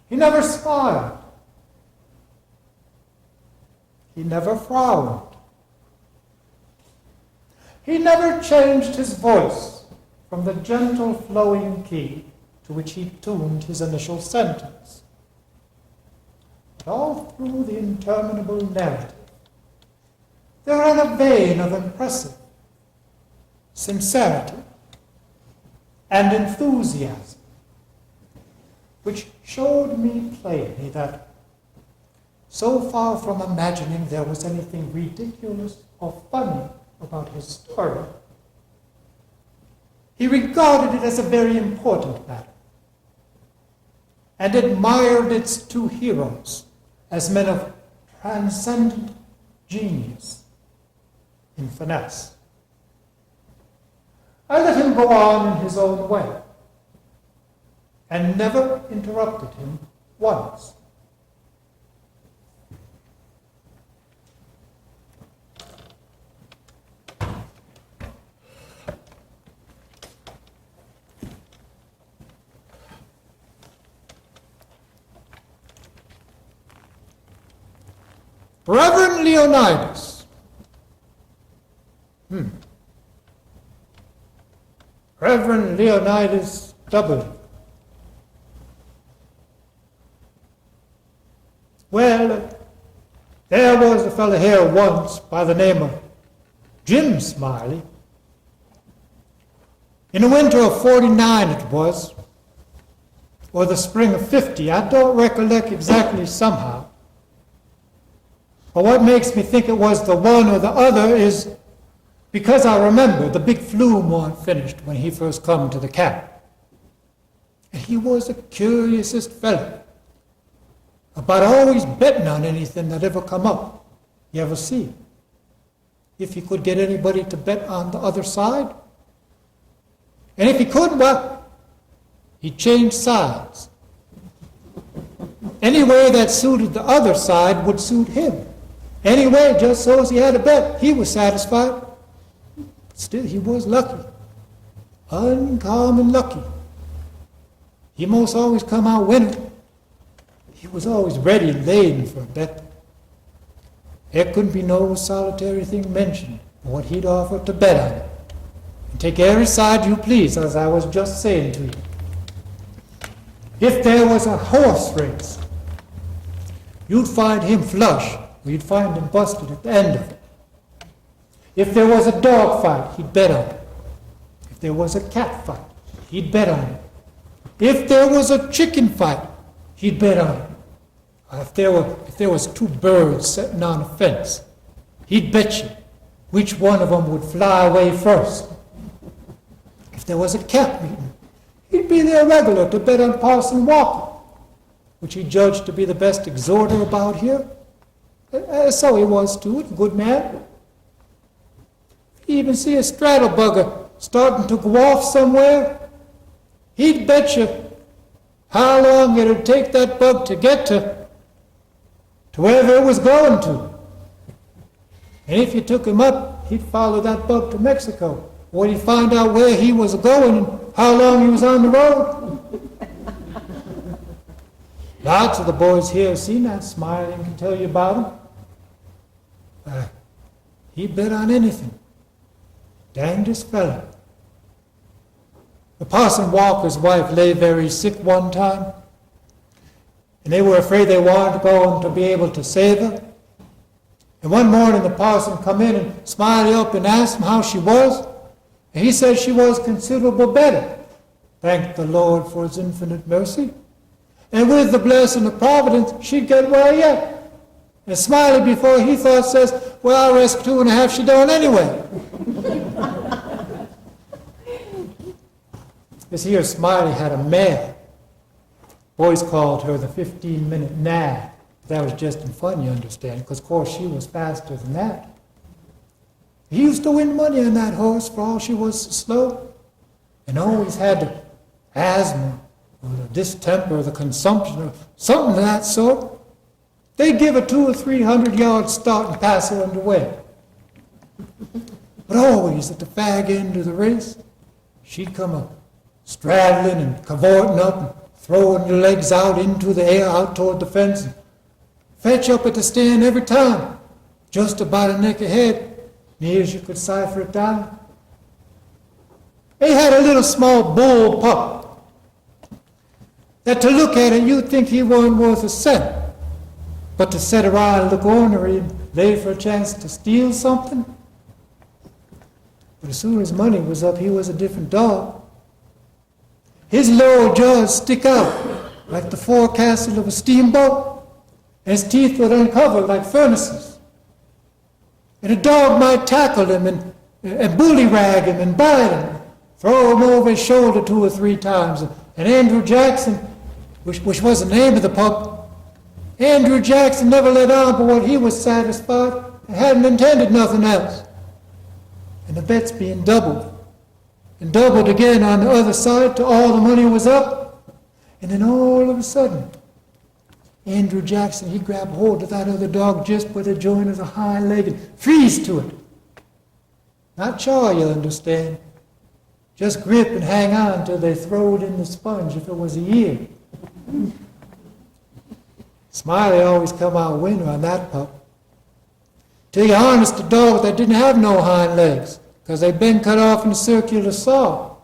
He never smiled. He never frowned. He never changed his voice from the gentle flowing key to which he tuned his initial sentence. But all through the interminable narrative, there ran a vein of impressive sincerity and enthusiasm, which showed me plainly that, so far from imagining there was anything ridiculous or funny about his story, he regarded it as a very important matter and admired its two heroes as men of transcendent genius in finesse. I let him go on in his own way and never interrupted him once. Reverend Leonidas. Reverend Leonidas W. Well, there was a fellow here once by the name of Jim Smiley. In the winter of 49 it was, or the spring of 50, I don't recollect exactly somehow. But what makes me think it was the one or the other is because I remember the big flume wasn't finished when he first come to the camp. And he was the curiousest fellow about always betting on anything that ever come up. You ever see? If he could get anybody to bet on the other side. And if he couldn't, well, he'd change sides. Any way that suited the other side would suit him. Anyway, just so as he had a bet, he was satisfied. But still, he was lucky. Uncommon lucky. He most always come out winning. He was always ready and laden for a bet. There couldn't be no solitary thing mentioned but what he'd offer to bet on it. And take every side you please, as I was just saying to you. If there was a horse race, you'd find him flush, or you'd find him busted at the end of it. If there was a dog fight, he'd bet on it. If there was a cat fight, he'd bet on it. If there was a chicken fight, he'd bet on it. If there was two birds sitting on a fence, he'd bet you which one of them would fly away first. If there was a camp meeting, he'd be there regular to bet on Parson Walker, which he judged to be the best exhorter about here. So he was too, a good man. If you even see a straddle bugger starting to go off somewhere, he'd bet you how long it'd take that bug to get to wherever it was going to. And if you took him up, he'd follow that bug to Mexico, or he'd find out where he was going and how long he was on the road. Lots of the boys here have seen that Smiley and can tell you about him. He bet on anything. Dangest fella. The Parson Walker's wife lay very sick one time, and they were afraid they weren't going to be able to save her. And one morning the parson come in and Smiley up and asked him how she was, and he said she was considerable better. Thank the Lord for his infinite mercy. And with the blessing of Providence, she'd get well yet. And Smiley, before he thought, says, well, I risk 2.5 she don't anyway. This here Smiley had a mare. Boys called her the 15-minute nag. That was just in fun, you understand, because, of course, she was faster than that. He used to win money on that horse for all she was so slow, and always had the asthma or the distemper or the consumption or something of that sort. They'd give her 200 or 300 yards start and pass her underway. But always at the fag end of the race, she'd come up straddling and cavorting up and throwing her legs out into the air, out toward the fence, and fetch up at the stand every time, just about a neck ahead, near as you could cipher it down. They had a little small bull pup that to look at it you'd think he wasn't worth a cent, but to sit around and look ornery and lay for a chance to steal something. But as soon as money was up, he was a different dog. His lower jaws stick out like the forecastle of a steamboat, and his teeth would uncover like furnaces. And a dog might tackle him and bullyrag him and bite him, throw him over his shoulder 2 or 3 times. And Andrew Jackson, which was the name of the pup, Andrew Jackson never let on but what he was satisfied and hadn't intended nothing else. And the bets being doubled, and doubled again on the other side till all the money was up. And then all of a sudden, Andrew Jackson, he grabbed hold of that other dog just by the joint of the hind leg and freeze to it. Not chaw, you understand. Just grip and hang on till they throw it in the sponge if it was a year. Smiley always come out winner on that pup. till you harnessed a dog that didn't have no hind legs, because they'd been cut off in a circular saw.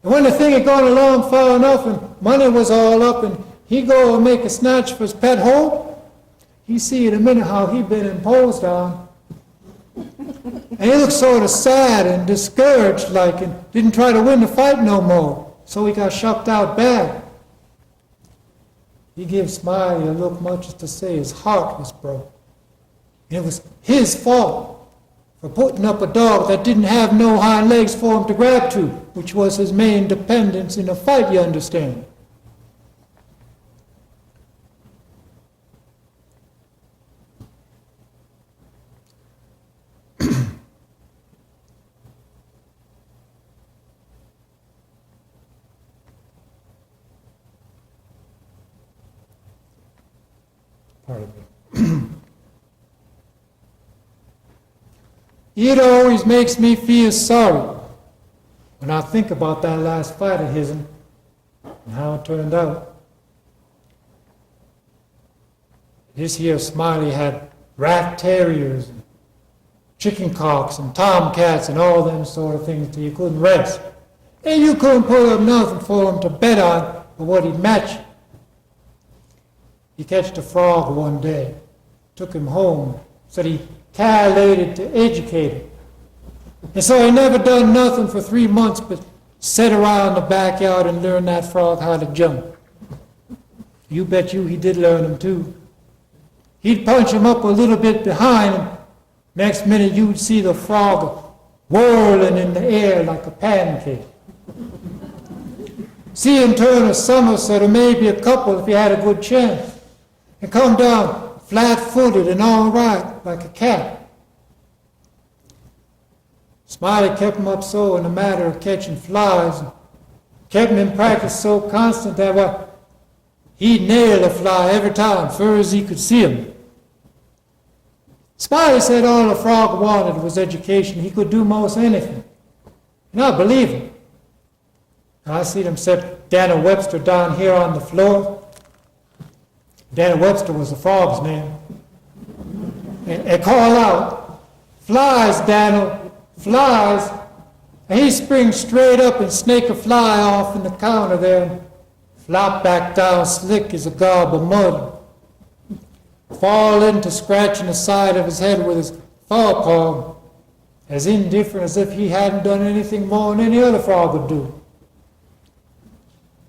And when the thing had gone along far enough and money was all up and he go and make a snatch for his pet hope, he see in a minute how he'd been imposed on. And he looked sort of sad and discouraged like and didn't try to win the fight no more. So he got shucked out bad. He gave Smiley a look much as to say his heart was broke. It was his fault for putting up a dog that didn't have no hind legs for him to grab to, which was his main dependence in a fight, you understand. Pardon me. It always makes me feel sorry when I think about that last fight of his and how it turned out. This here Smiley had rat terriers and chicken cocks and tomcats and all them sort of things till you couldn't rest. And you couldn't put up nothing for him to bet on for what he'd match. He catched a frog one day, took him home, said he calculated to educate him. And so he never done nothing for 3 months but sit around the backyard and learn that frog how to jump. You bet you he did learn him too. He'd punch him up a little bit behind him. Next minute you'd see the frog whirling in the air like a pancake. See him turn a somersault or maybe a couple if he had a good chance. And come down flat-footed and all right, like a cat. Smiley kept him up so in the matter of catching flies, and kept him in practice so constant that he'd nail a fly every time, far as he could see him. Smiley said all the frog wanted was education. He could do most anything. And I believe him. I see them set Daniel Webster down here on the floor. Daniel Webster was the frog's name. And call out, "Flies, Daniel, flies." And he springs straight up and snake a fly off in the counter there and flop back down slick as a gob of mud. Fall into scratching the side of his head with his forepaw, as indifferent as if he hadn't done anything more than any other frog would do.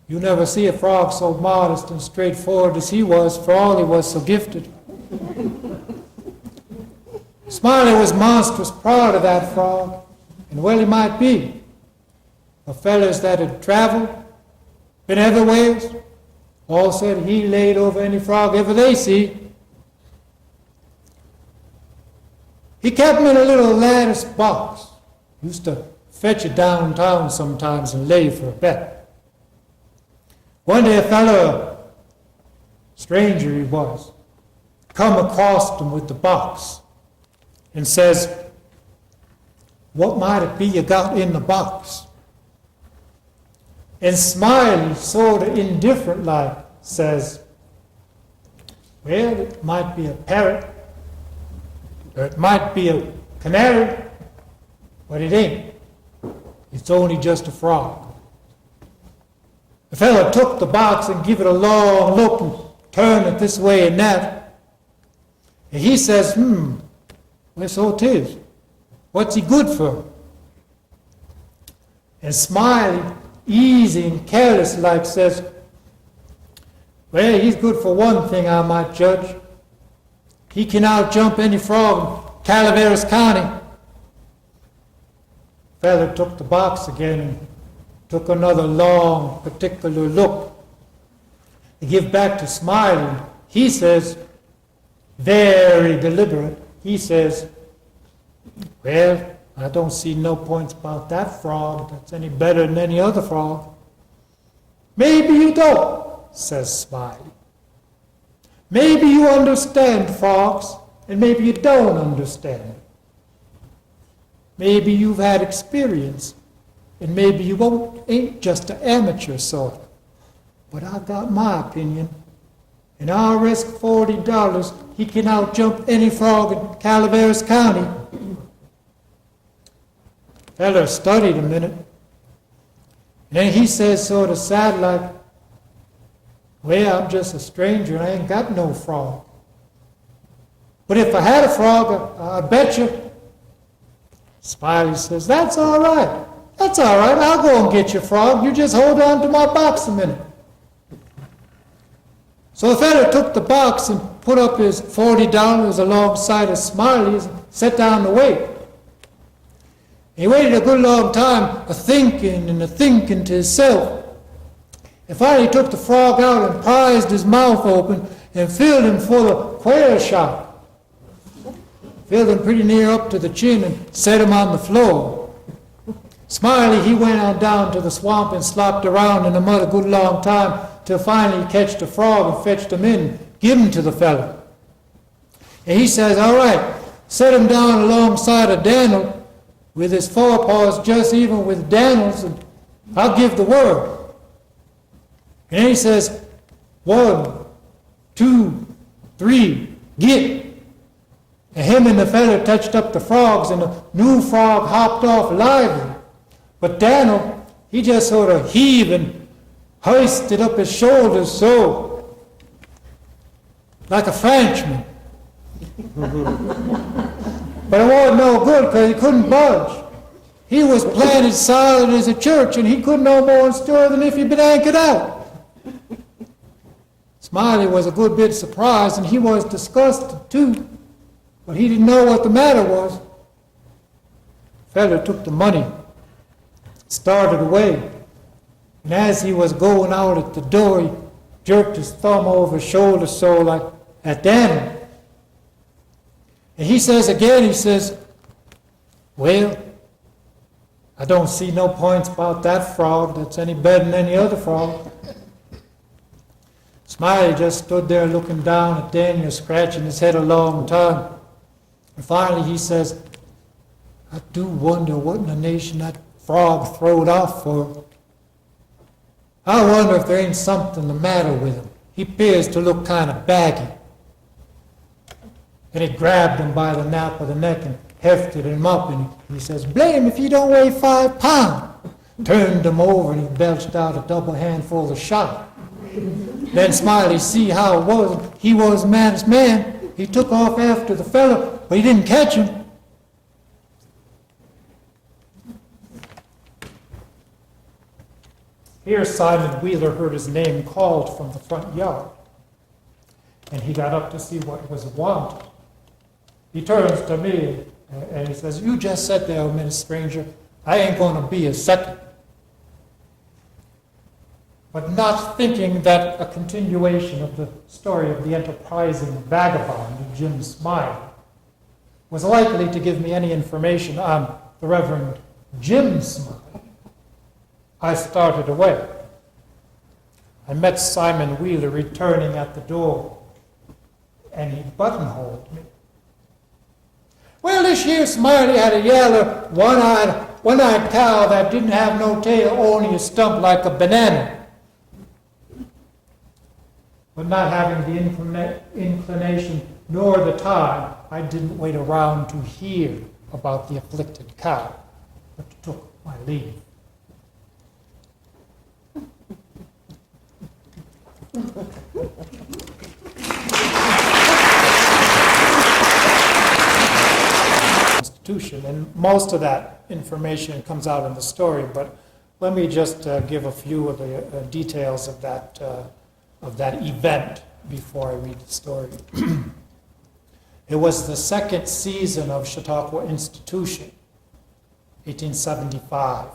You never see a frog so modest and straightforward as he was, for all he was so gifted. Smiley was monstrous proud of that frog, and well he might be. The fellas that had traveled, been everywhere, all said he laid over any frog ever they see. He kept him in a little lattice box. Used to fetch it downtown sometimes and lay for a bet. One day a fellow, stranger he was, come across him with the box and says, "What might it be you got in the box?" And Smiley, sort of indifferent like, says, "Well, it might be a parrot, or it might be a canary, but it ain't. It's only just a frog." The fellow took the box and give it a long look and turned it this way and that. And he says, well, so it is. What's he good for?" And Smiley, easy and careless like, says, "Well, he's good for one thing, I might judge. He can out-jump any frog in Calaveras County." The fellow took the box again and took another long, particular look. He give back to Smiley. He says, very deliberate, he says, "Well, I don't see no points about that frog that's any better than any other frog." "Maybe you don't," says Smiley. "Maybe you understand frogs, and maybe you don't understand. Maybe you've had experience, and maybe you ain't just an amateur sort of. But I got my opinion, and I'll risk $40 he can out-jump any frog in Calaveras County. Feller studied a minute. And then he says sort of sad like, well, I'm just a stranger and I ain't got no frog. But if I had a frog, I bet you. Smiley says, that's all right. That's all right. I'll go and get your frog. You just hold on to my box a minute. So the feller took the box and put up his $40 alongside of Smiley's and sat down to wait. He waited a good long time, a-thinking and a-thinking to himself. And finally he took the frog out and prized his mouth open and filled him full of quail shot. Filled him pretty near up to the chin and set him on the floor. Smiley, he went on down to the swamp and slopped around in the mud a good long time till finally he catched a frog and fetched him in, give him to the fella. And he says, all right, set him down alongside of Daniel with his forepaws just even with Daniel's, and I'll give the word. And he says, 1, 2, 3, get. And him and the fella touched up the frogs, and the new frog hopped off lively. But Daniel, he just sort of heaved and hoisted up his shoulders so, like a Frenchman. But it wasn't no good because he couldn't budge. He was planted solid as a church, and he couldn't no more stir than if he'd been anchored out. Smiley was a good bit surprised, and he was disgusted too. But he didn't know what the matter was. Feller took the money, started away, and as he was going out at the door, he jerked his thumb over his shoulder so like at Daniel. And he says again, he says, well, I don't see no points about that frog that's any better than any other frog. Smiley just stood there looking down at Daniel, scratching his head a long time. And finally he says, I do wonder what in the nation that frog throwed off for. I wonder if there ain't something the matter with him. He appears to look kind of baggy. And he grabbed him by the nape of the neck and hefted him up, and he says, blame if you don't weigh 5 pounds. Turned him over and he belched out a double handful of shot. Then Smiley see how it was. He was a man's man. He took off after the fellow, but he didn't catch him. Here Simon Wheeler heard his name called from the front yard, and he got up to see what was wanted. He turns to me and he says, you just sat there a minute, stranger. I ain't going to be a second. But not thinking that a continuation of the story of the enterprising vagabond, Jim Smiley, was likely to give me any information on the Reverend Jim Smiley, I started away. I met Simon Wheeler returning at the door, and he buttonholed me. Well, this here Smiley had a yaller, one-eyed cow that didn't have no tail, only a stump like a banana. But not having the inclination nor the time, I didn't wait around to hear about the afflicted cow, but took my leave. Constitution, and most of that information comes out in the story, but let me just give a few of the details of that event before I read the story. It was the second season of Chautauqua Institution, 1875.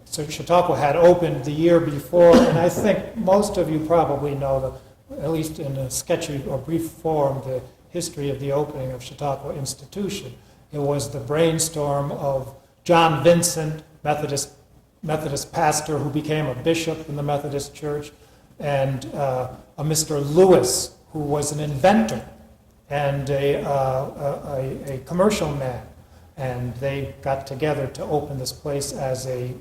So Chautauqua had opened the year before, and I think most of you probably know, at least in a sketchy or brief form, the history of the opening of Chautauqua Institution. It was the brainstorm of John Vincent, Methodist pastor who became a bishop in the Methodist Church, and a Mr. Lewis, who was an inventor and a commercial man. And they got together to open this place as a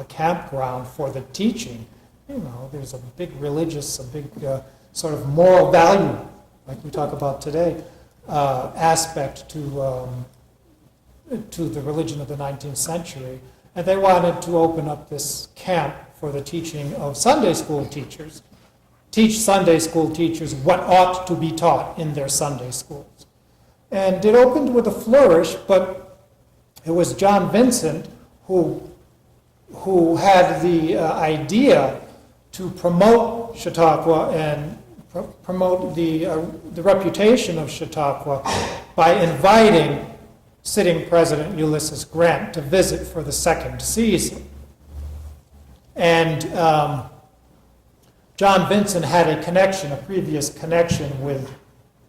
campground for the teaching there's a big religious, a big sort of moral value, like we talk about today, aspect to the religion of the 19th century. And they wanted to open up this camp for the teaching of Sunday school teachers, teach Sunday school teachers what ought to be taught in their Sunday schools. And it opened with a flourish, but it was John Vincent who had the idea to promote Chautauqua and promote the reputation of Chautauqua by inviting sitting President Ulysses Grant to visit for the second season. And John Vincent had a previous connection with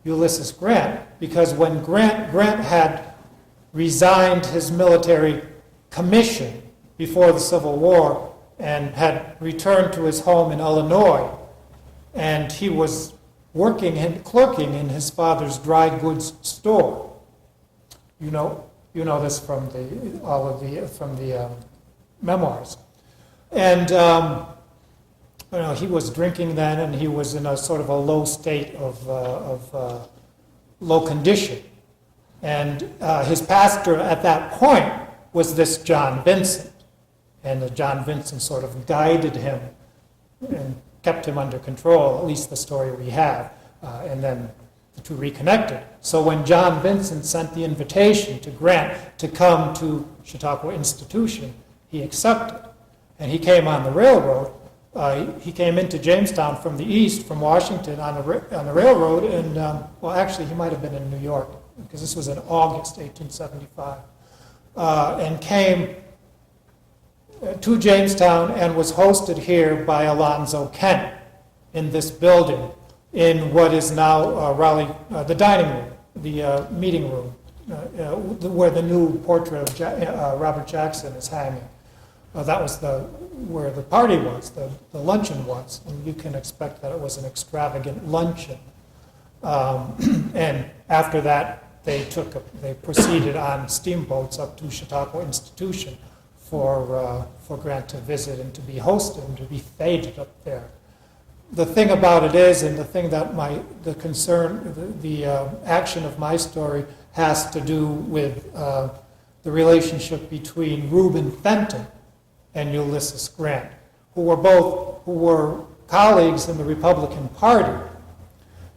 Ulysses Grant, because when Grant had resigned his military commission before the Civil War and had returned to his home in Illinois, and he was clerking in his father's dry goods store. You know this from the memoirs. And he was drinking then, and he was in a sort of a low state of low condition. And his pastor at that point was this John Vincent. And John Vincent sort of guided him and kept him under control, at least the story we have, and then the two reconnected. So when John Vincent sent the invitation to Grant to come to Chautauqua Institution, he accepted. And he came on the railroad. He came into Jamestown from the east, from Washington, on the railroad, and, actually, he might have been in New York, because this was in August 1875, and came to Jamestown and was hosted here by Alonzo Kent in this building, in what is now the dining room, the meeting room, where the new portrait of Robert Jackson is hanging. That was where the party was, the luncheon was, and you can expect that it was an extravagant luncheon. And after that, they proceeded on steamboats up to Chautauqua Institution for Grant to visit and to be hosted and to be feted up there. The thing about it is, and the thing that the action of my story has to do with the relationship between Reuben Fenton and Ulysses Grant, who were colleagues in the Republican Party.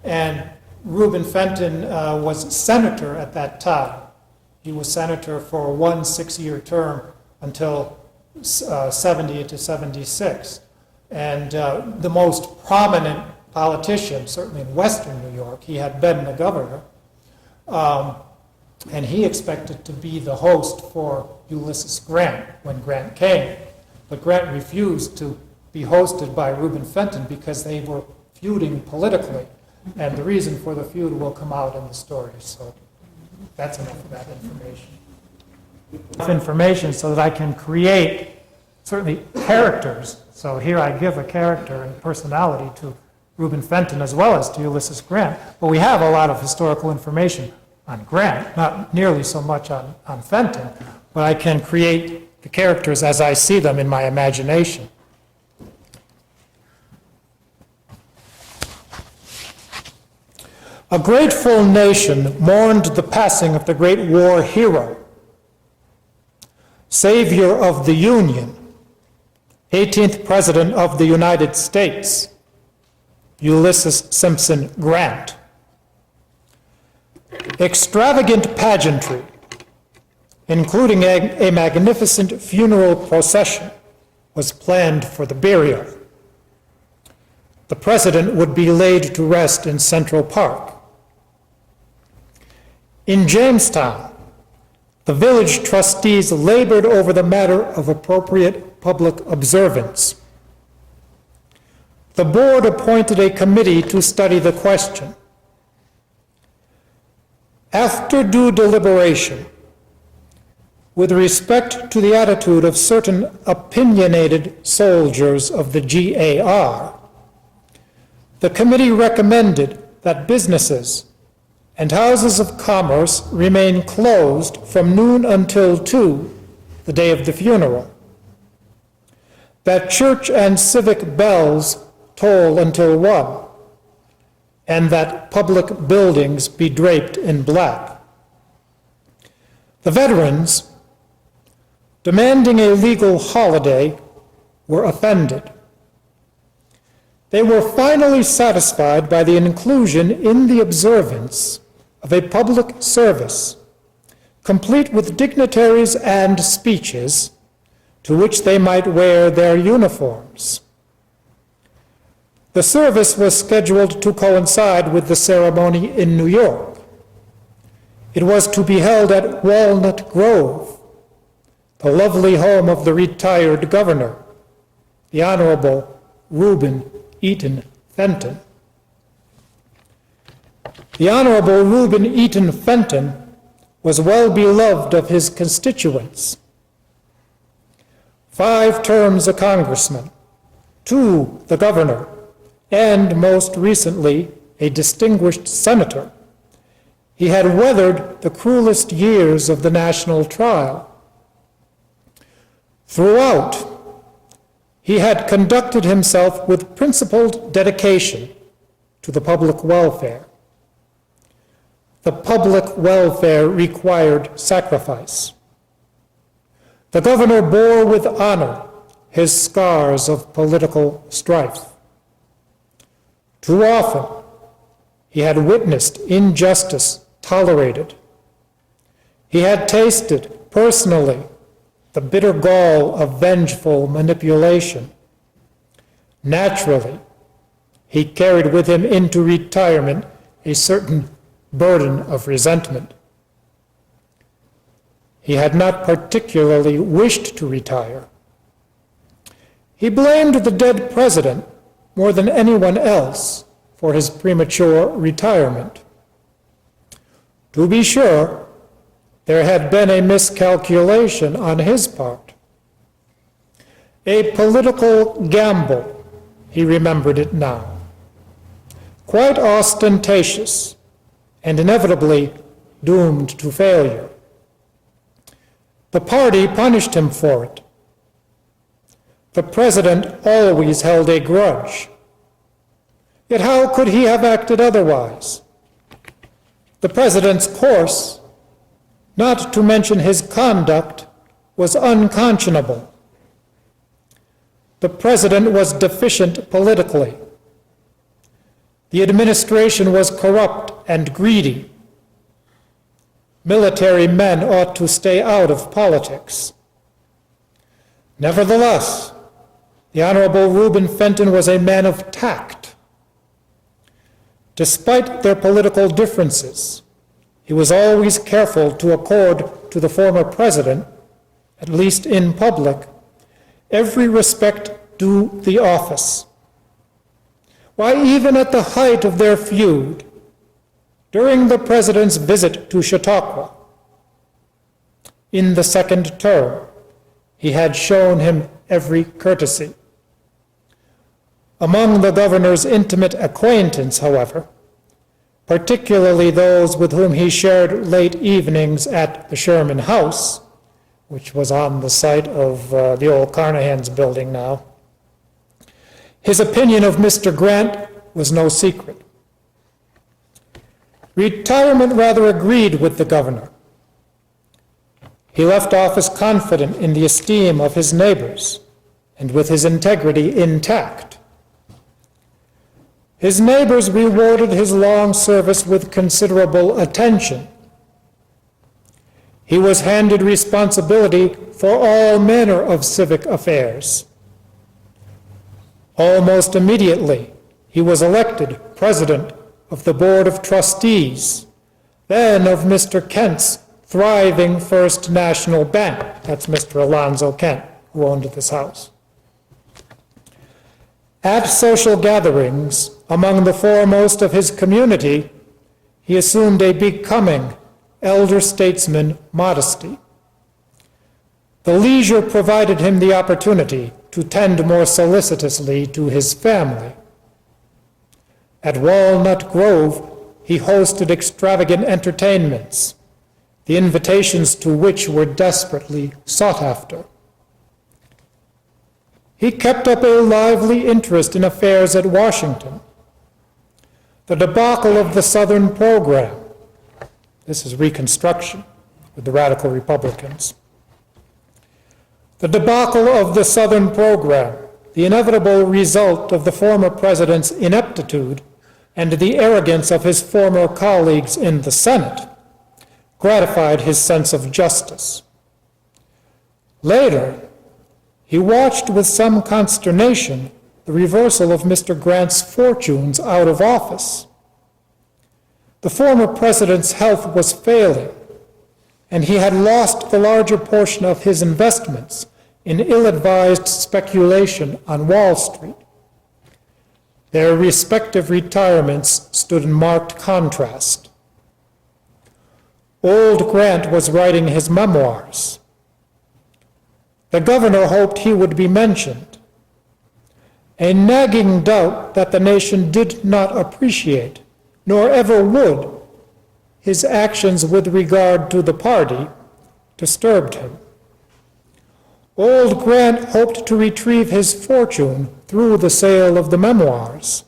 And Reuben Fenton was senator at that time. He was senator for one 6-year term until 70 to 76. And the most prominent politician, certainly in Western New York, he had been the governor, and he expected to be the host for Ulysses Grant when Grant came. But Grant refused to be hosted by Reuben Fenton because they were feuding politically. And the reason for the feud will come out in the story. So that's enough of that information. Enough information so that I can create, certainly, characters. So here I give a character and personality to Reuben Fenton as well as to Ulysses Grant. But we have a lot of historical information on Grant, not nearly so much on Fenton, but I can create the characters as I see them in my imagination. A grateful nation mourned the passing of the great war hero, savior of the Union, 18th President of the United States, Ulysses Simpson Grant. Extravagant pageantry, including a magnificent funeral procession, was planned for the burial. The president would be laid to rest in Central Park. In Jamestown, the village trustees labored over the matter of appropriate public observance. The board appointed a committee to study the question. After due deliberation, with respect to the attitude of certain opinionated soldiers of the GAR, the committee recommended that businesses and houses of commerce remain closed from noon until 2, the day of the funeral. that church and civic bells toll until 1, and that public buildings be draped in black. The veterans, demanding a legal holiday, were offended. They were finally satisfied by the inclusion in the observance of a public service, complete with dignitaries and speeches, to which they might wear their uniforms. The service was scheduled to coincide with the ceremony in New York. It was to be held at Walnut Grove, the lovely home of the retired governor, the Honorable Reuben Eaton Fenton. The Honorable Reuben Eaton Fenton was well beloved of his constituents. 5 terms a congressman, 2 the governor, and most recently a distinguished senator, he had weathered the cruelest years of the national trial. Throughout, he had conducted himself with principled dedication to the public welfare. The public welfare required sacrifice. The governor bore with honor his scars of political strife. Too often, he had witnessed injustice tolerated. He had tasted personally the bitter gall of vengeful manipulation. Naturally, he carried with him into retirement a certain burden of resentment. He had not particularly wished to retire. He blamed the dead president more than anyone else for his premature retirement. To be sure, there had been a miscalculation on his part. A political gamble, he remembered it now. Quite ostentatious and inevitably doomed to failure. The party punished him for it. The president always held a grudge. Yet how could he have acted otherwise? The president's course, not to mention his conduct, was unconscionable. The president was deficient politically. The administration was corrupt and greedy. Military men ought to stay out of politics. Nevertheless, the Honorable Reuben Fenton was a man of tact. Despite their political differences, he was always careful to accord to the former president, at least in public, every respect due the office. Why, even at the height of their feud, during the president's visit to Chautauqua, in the second term, he had shown him every courtesy. Among the governor's intimate acquaintance, however, particularly those with whom he shared late evenings at the Sherman House, which was on the site of the old Carnahan's building now, his opinion of Mr. Grant was no secret. Retirement rather agreed with the governor. He left office confident in the esteem of his neighbors and with his integrity intact. His neighbors rewarded his long service with considerable attention. He was handed responsibility for all manner of civic affairs. Almost immediately, he was elected president of the Board of Trustees, then of Mr. Kent's thriving First National Bank. That's Mr. Alonzo Kent, who owned this house. At social gatherings, among the foremost of his community, he assumed a becoming elder statesman modesty. The leisure provided him the opportunity to tend more solicitously to his family. At Walnut Grove, he hosted extravagant entertainments, the invitations to which were desperately sought after. He kept up a lively interest in affairs at Washington. The debacle of the Southern program, this is Reconstruction with the radical Republicans. The debacle of the Southern program, the inevitable result of the former president's ineptitude and the arrogance of his former colleagues in the Senate, gratified his sense of justice. Later, he watched with some consternation the reversal of Mr. Grant's fortunes out of office. The former president's health was failing, and he had lost the larger portion of his investments in ill-advised speculation on Wall Street. Their respective retirements stood in marked contrast. Old Grant was writing his memoirs. The governor hoped he would be mentioned. A nagging doubt that the nation did not appreciate, nor ever would, his actions with regard to the party disturbed him. Old Grant hoped to retrieve his fortune through the sale of the memoirs.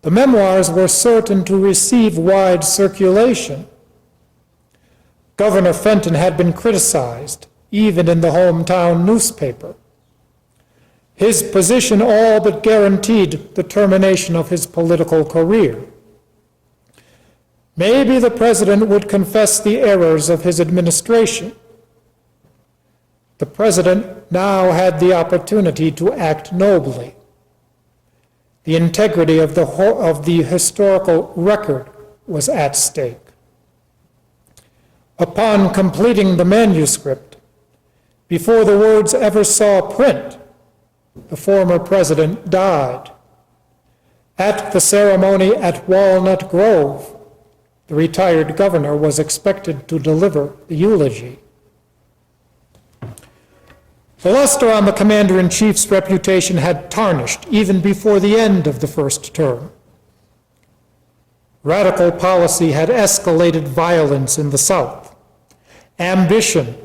The memoirs were certain to receive wide circulation. Governor Fenton had been criticized, even in the hometown newspaper. His position all but guaranteed the termination of his political career. Maybe the president would confess the errors of his administration. The president now had the opportunity to act nobly. The integrity of the historical record was at stake. Upon completing the manuscript, before the words ever saw print, the former president died. At the ceremony at Walnut Grove, the retired governor was expected to deliver the eulogy. The luster on the commander-in-chief's reputation had tarnished even before the end of the first term. Radical policy had escalated violence in the South. Ambition,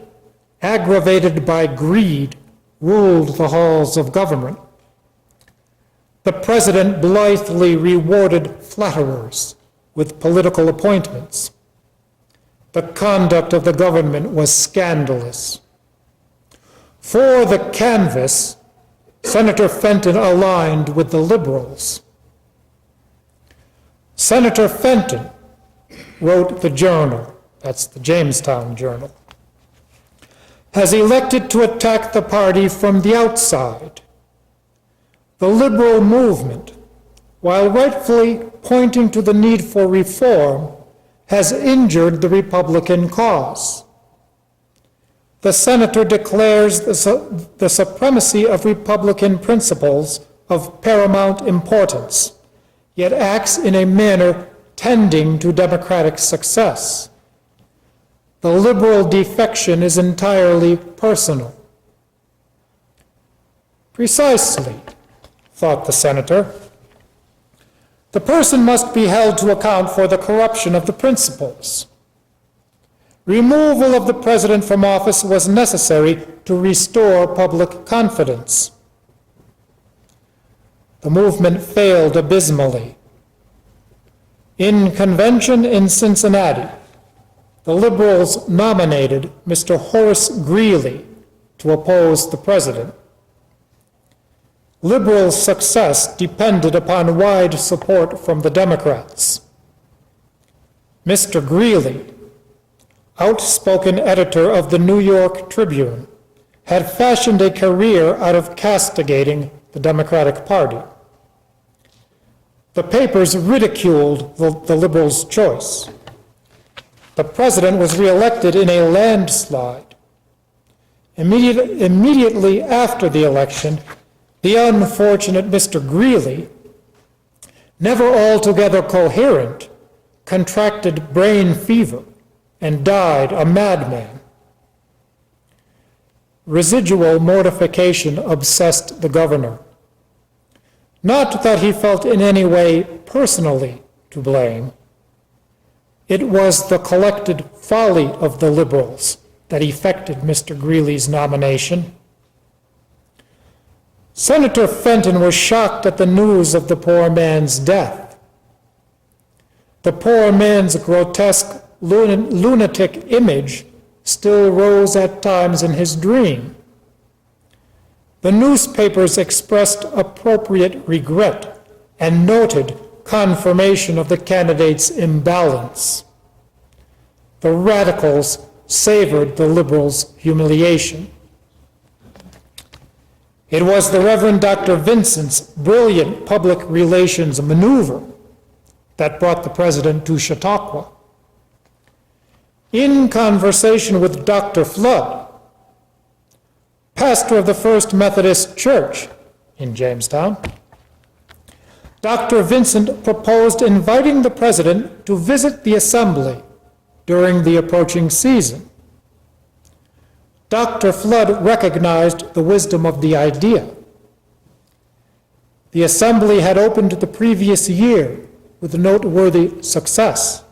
aggravated by greed, ruled the halls of government. The president blithely rewarded flatterers with political appointments. The conduct of the government was scandalous. For the canvass, Senator Fenton aligned with the liberals. Senator Fenton wrote the Journal, that's the Jamestown Journal, has elected to attack the party from the outside. The liberal movement, while rightfully pointing to the need for reform, has injured the Republican cause. The senator declares the supremacy of Republican principles of paramount importance, yet acts in a manner tending to Democratic success. The liberal defection is entirely personal. Precisely, thought the senator. The person must be held to account for the corruption of the principles. Removal of the president from office was necessary to restore public confidence. The movement failed abysmally. In convention in Cincinnati, the liberals nominated Mr. Horace Greeley to oppose the president. Liberal success depended upon wide support from the Democrats. Mr. Greeley, outspoken editor of the New York Tribune, had fashioned a career out of castigating the Democratic Party. The papers ridiculed the liberals' choice. The president was reelected in a landslide. Immediately after the election, the unfortunate Mr. Greeley, never altogether coherent, contracted brain fever and died a madman. Residual mortification obsessed the governor. Not that he felt in any way personally to blame. It was the collected folly of the liberals that effected Mr. Greeley's nomination. Senator Fenton was shocked at the news of the poor man's death. The poor man's grotesque lunatic image still rose at times in his dream. The newspapers expressed appropriate regret and noted confirmation of the candidate's imbalance. The radicals savored the liberals' humiliation. It was the Reverend Dr. Vincent's brilliant public relations maneuver that brought the president to Chautauqua. In conversation with Dr. Flood, pastor of the First Methodist Church in Jamestown, Dr. Vincent proposed inviting the president to visit the assembly during the approaching season. Dr. Flood recognized the wisdom of the idea. The assembly had opened the previous year with noteworthy success.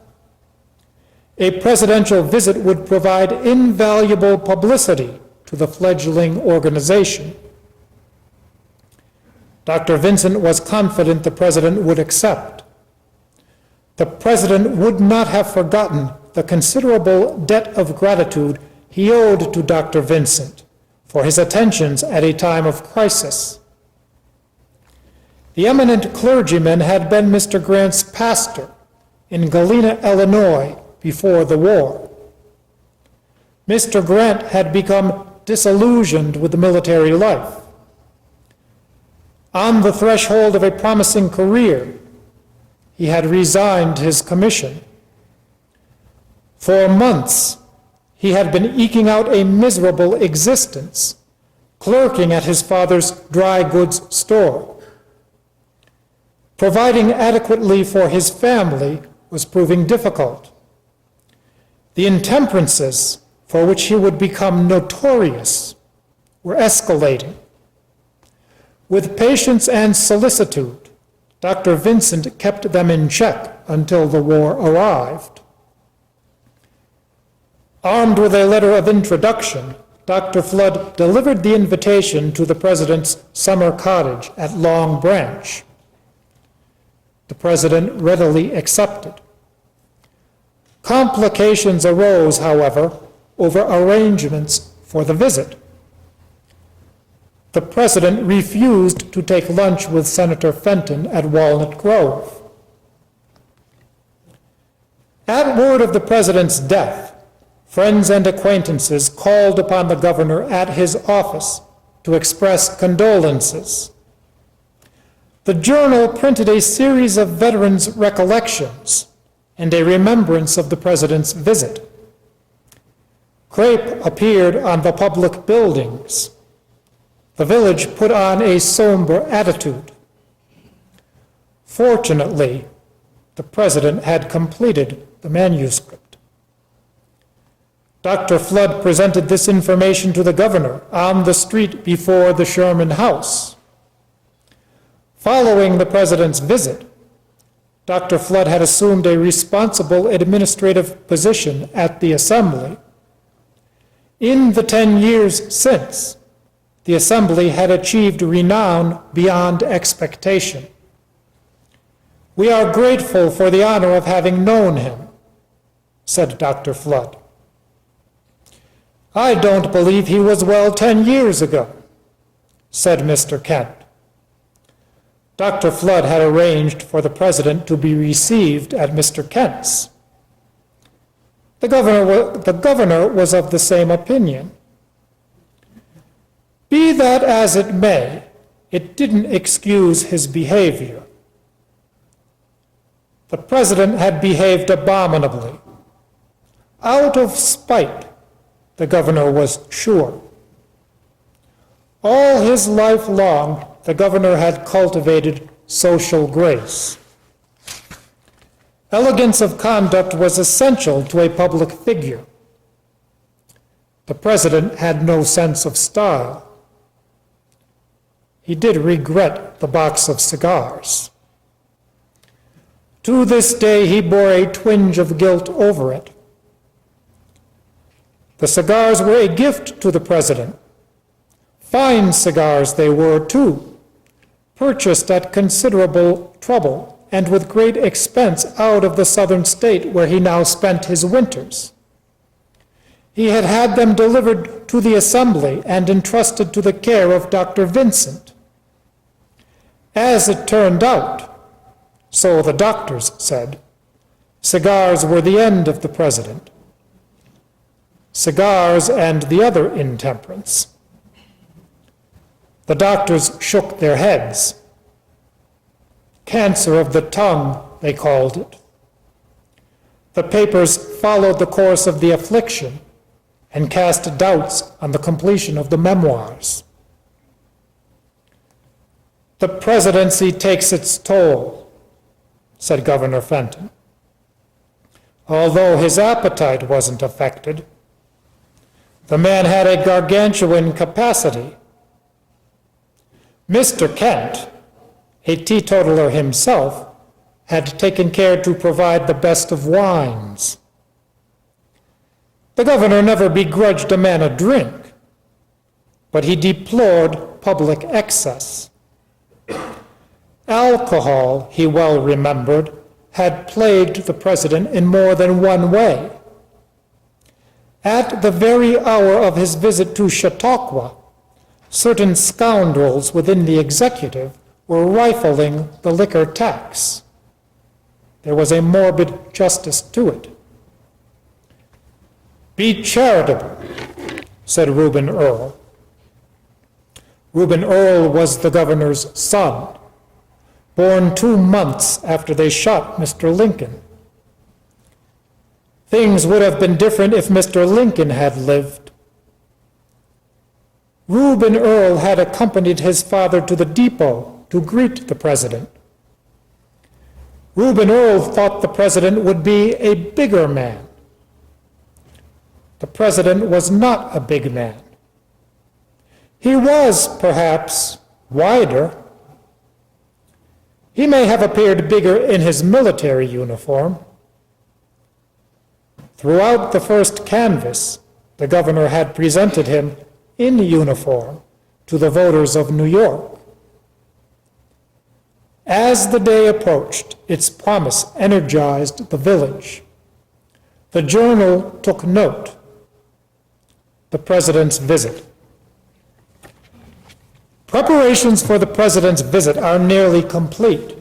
A presidential visit would provide invaluable publicity to the fledgling organization. Dr. Vincent was confident the president would accept. The president would not have forgotten the considerable debt of gratitude he owed to Dr. Vincent for his attentions at a time of crisis. The eminent clergyman had been Mr. Grant's pastor in Galena, Illinois, before the war. Mr. Grant had become disillusioned with the military life. On the threshold of a promising career, he had resigned his commission. For months, he had been eking out a miserable existence, clerking at his father's dry goods store. Providing adequately for his family was proving difficult. The intemperances for which he would become notorious were escalating. With patience and solicitude, Dr. Vincent kept them in check until the war arrived. Armed with a letter of introduction, Dr. Flood delivered the invitation to the president's summer cottage at Long Branch. The president readily accepted. Complications arose, however, over arrangements for the visit. The president refused to take lunch with Senator Fenton at Walnut Grove. At word of the president's death, friends and acquaintances called upon the governor at his office to express condolences. The Journal printed a series of veterans' recollections and a remembrance of the president's visit. Crepe appeared on the public buildings. The village put on a somber attitude. Fortunately, the president had completed the manuscript. Dr. Flood presented this information to the governor on the street before the Sherman House. Following the president's visit, Dr. Flood had assumed a responsible administrative position at the assembly. In the 10 years since, the assembly had achieved renown beyond expectation. "We are grateful for the honor of having known him," said Dr. Flood. "I don't believe he was well 10 years ago," said Mr. Kent. Dr. Flood had arranged for the president to be received at Mr. Kent's. The governor was of the same opinion. Be that as it may, it didn't excuse his behavior. The president had behaved abominably. Out of spite, the governor was sure. All his life long, the governor had cultivated social grace. Elegance of conduct was essential to a public figure. The president had no sense of style. He did regret the box of cigars. To this day, he bore a twinge of guilt over it. The cigars were a gift to the president. Fine cigars they were, too, purchased at considerable trouble and with great expense out of the southern state where he now spent his winters. He had had them delivered to the assembly and entrusted to the care of Dr. Vincent. As it turned out, so the doctors said, cigars were the end of the president. Cigars and the other intemperance. The doctors shook their heads. Cancer of the tongue, they called it. The papers followed the course of the affliction and cast doubts on the completion of the memoirs. The presidency takes its toll, said Governor Fenton. Although his appetite wasn't affected, the man had a gargantuan capacity. Mr. Kent, a teetotaler himself, had taken care to provide the best of wines. The governor never begrudged a man a drink, but he deplored public excess. Alcohol, he well remembered, had plagued the president in more than one way. At the very hour of his visit to Chautauqua, certain scoundrels within the executive were rifling the liquor tax. There was a morbid justice to it. "Be charitable," said Reuben Earl. Reuben Earl was the governor's son, born 2 months after they shot Mr. Lincoln. Things would have been different if Mr. Lincoln had lived. Reuben Earl had accompanied his father to the depot to greet the president. Reuben Earl thought the president would be a bigger man. The president was not a big man. He was, perhaps, wider. He may have appeared bigger in his military uniform. Throughout the first canvass, the governor had presented him in uniform to the voters of New York. As the day approached, its promise energized the village. The journal took note. The president's visit. Preparations for the president's visit are nearly complete.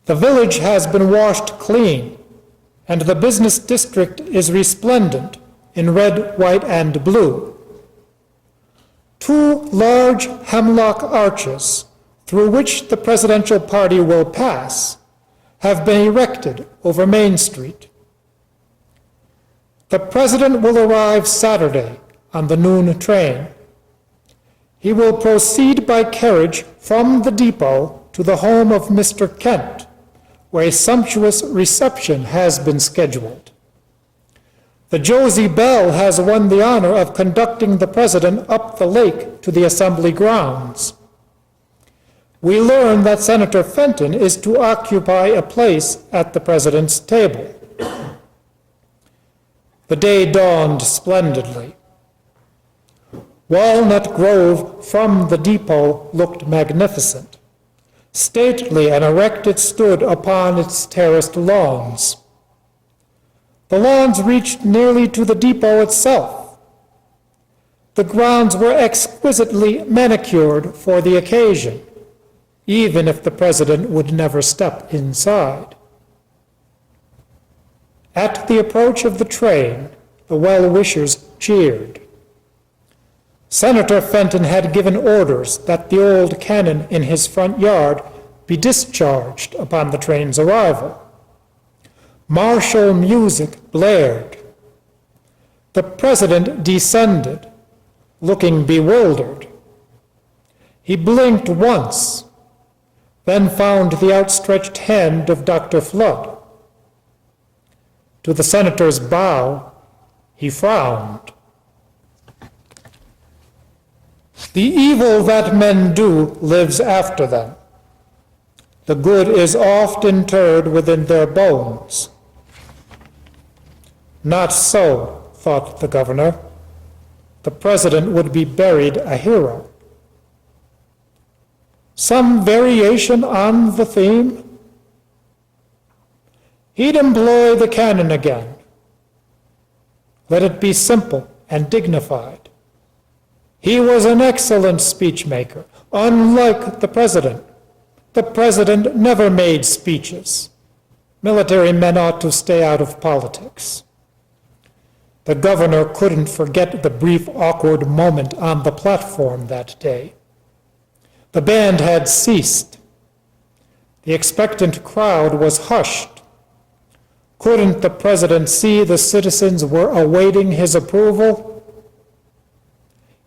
The village has been washed clean, and the business district is resplendent in red, white, and blue. 2 large hemlock arches, through which the presidential party will pass, have been erected over Main Street. The president will arrive Saturday on the noon train. He will proceed by carriage from the depot to the home of Mr. Kent, where a sumptuous reception has been scheduled. The Josie Belle has won the honor of conducting the president up the lake to the assembly grounds. We learn that Senator Fenton is to occupy a place at the president's table. The day dawned splendidly. Walnut Grove from the depot looked magnificent. Stately and erect it stood upon its terraced lawns. The lawns reached nearly to the depot itself. The grounds were exquisitely manicured for the occasion, even if the president would never step inside. At the approach of the train, the well-wishers cheered. Senator Fenton had given orders that the old cannon in his front yard be discharged upon the train's arrival. Martial music blared. The president descended, looking bewildered. He blinked once, then found the outstretched hand of Dr. Flood. To the senator's bow, he frowned. The evil that men do lives after them. The good is oft interred within their bones. Not so, thought the governor. the president would be buried a hero. Some variation on the theme? He'd employ the canon again. Let it be simple and dignified. He was an excellent speechmaker, unlike the president. The president never made speeches. Military men ought to stay out of politics. The governor couldn't forget the brief, awkward moment on the platform that day. The band had ceased. The expectant crowd was hushed. Couldn't the president see the citizens were awaiting his approval?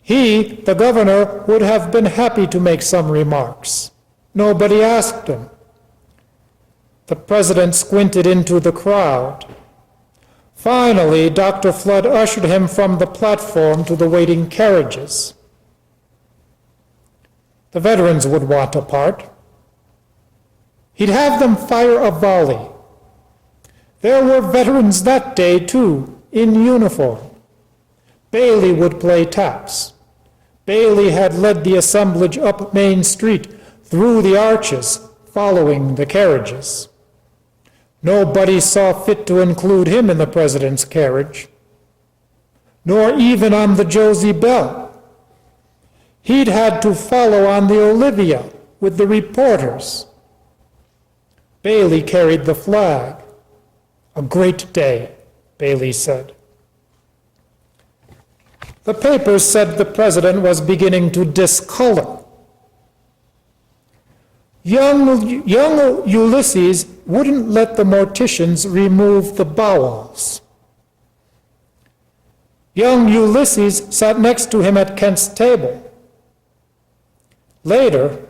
He, the governor, would have been happy to make some remarks. Nobody asked him. The president squinted into the crowd. Finally, Dr. Flood ushered him from the platform to the waiting carriages. The veterans would want a part. He'd have them fire a volley. There were veterans that day, too, in uniform. Bailey would play taps. Bailey had led the assemblage up Main Street, through the arches, following the carriages. Nobody saw fit to include him in the president's carriage, nor even on the Josie Bell. He'd had to follow on the Olivia with the reporters. Bailey carried the flag. A great day, Bailey said. The papers said the president was beginning to discolor. Young Ulysses wouldn't let the morticians remove the bowels. Young Ulysses sat next to him at Kent's table. Later,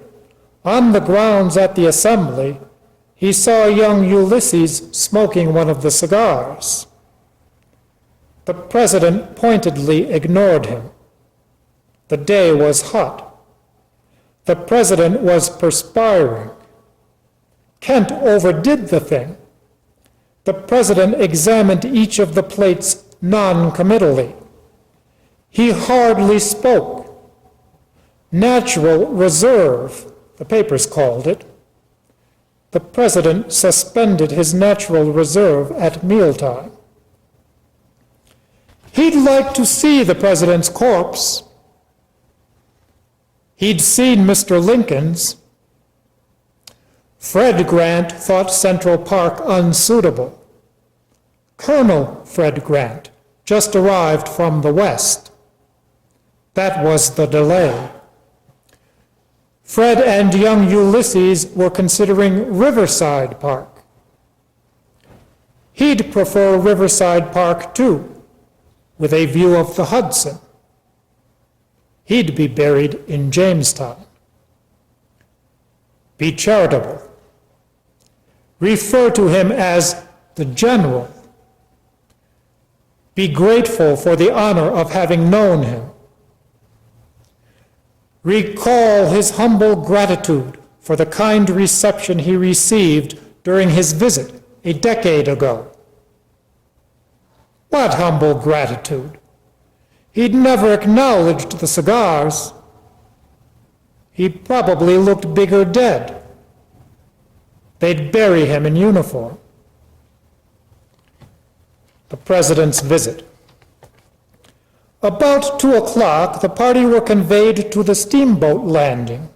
on the grounds at the assembly, he saw young Ulysses smoking one of the cigars. The president pointedly ignored him. The day was hot. The president was perspiring. Kent overdid the thing. The president examined each of the plates non-committally. He hardly spoke. Natural reserve, the papers called it. The president suspended his natural reserve at mealtime. He'd like to see the president's corpse. He'd seen Mr. Lincoln's. Fred Grant thought Central Park unsuitable. Colonel Fred Grant just arrived from the West. That was the delay. Fred and young Ulysses were considering Riverside Park. He'd prefer Riverside Park, too, with a view of the Hudson. He'd be buried in Jamestown. Be charitable. Refer to him as the General. Be grateful for the honor of having known him. Recall his humble gratitude for the kind reception he received during his visit a decade ago. What humble gratitude? He'd never acknowledged the cigars. He probably looked bigger dead. They'd bury him in uniform. The president's visit. About 2 o'clock, the party were conveyed to the steamboat landing.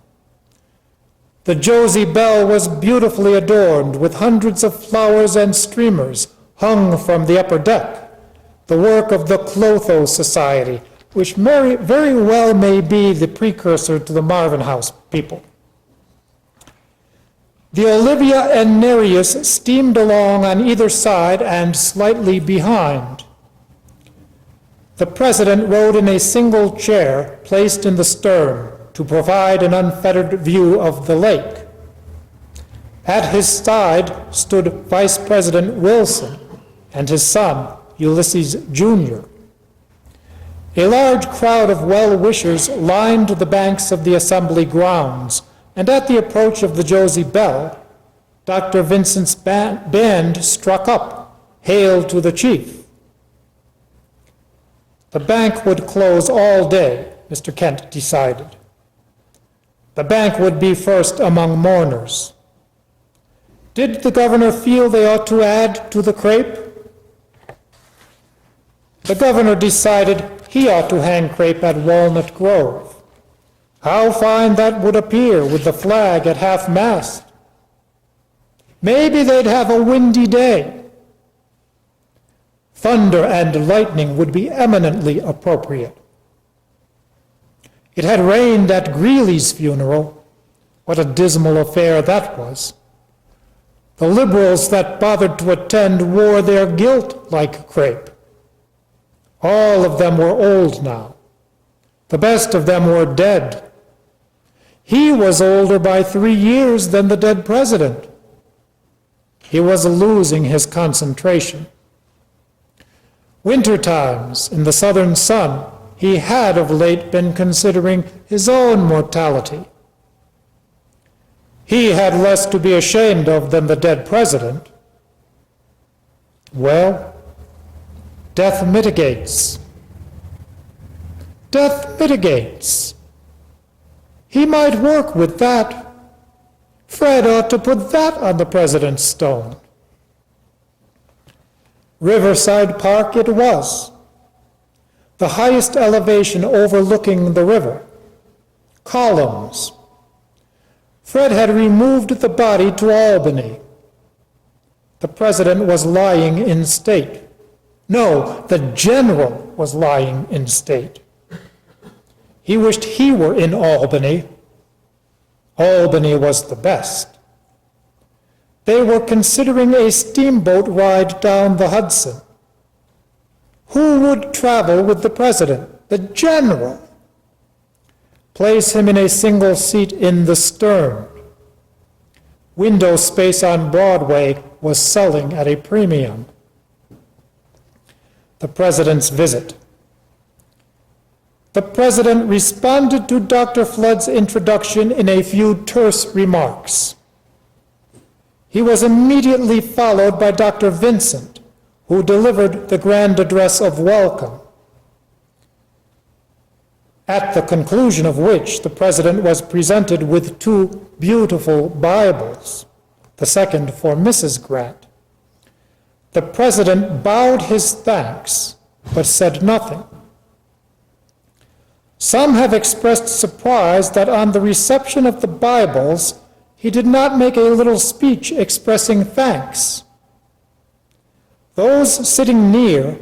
The Josie Bell was beautifully adorned with hundreds of flowers and streamers hung from the upper deck, the work of the Clotho Society, which very well may be the precursor to the Marvin House people. The Olivia and Nereus steamed along on either side and slightly behind. The president rode in a single chair placed in the stern to provide an unfettered view of the lake. At his side stood Vice President Wilson and his son, Ulysses Jr. A large crowd of well-wishers lined the banks of the assembly grounds, and at the approach of the Josie Bell, Dr. Vincent's band struck up, "Hail to the Chief." The bank would close all day, Mr. Kent decided. The bank would be first among mourners. Did the governor feel they ought to add to the crepe? The governor decided he ought to hang crepe at Walnut Grove. How fine that would appear with the flag at half-mast. Maybe they'd have a windy day. Thunder and lightning would be eminently appropriate. It had rained at Greeley's funeral. What a dismal affair that was. The liberals that bothered to attend wore their guilt like crepe. All of them were old now. The best of them were dead. He was older by 3 years than the dead president. He was losing his concentration. Winter times, in the southern sun, he had of late been considering his own mortality. He had less to be ashamed of than the dead president. Well, death mitigates. Death mitigates. He might work with that. Fred ought to put that on the president's stone. Riverside Park it was, the highest elevation overlooking the river. Columns. Fred had removed the body to Albany. The president was lying in state. No, the general was lying in state. He wished he were in Albany. Albany was the best. They were considering a steamboat ride down the Hudson. Who would travel with the president? The general. Place him in a single seat in the stern. Window space on Broadway was selling at a premium. The president's visit. The president responded to Dr. Flood's introduction in a few terse remarks. He was immediately followed by Dr. Vincent, who delivered the grand address of welcome, at the conclusion of which the president was presented with 2 beautiful Bibles, the second for Mrs. Grant. The president bowed his thanks, but said nothing. Some have expressed surprise that on the reception of the Bibles, he did not make a little speech expressing thanks. Those sitting near,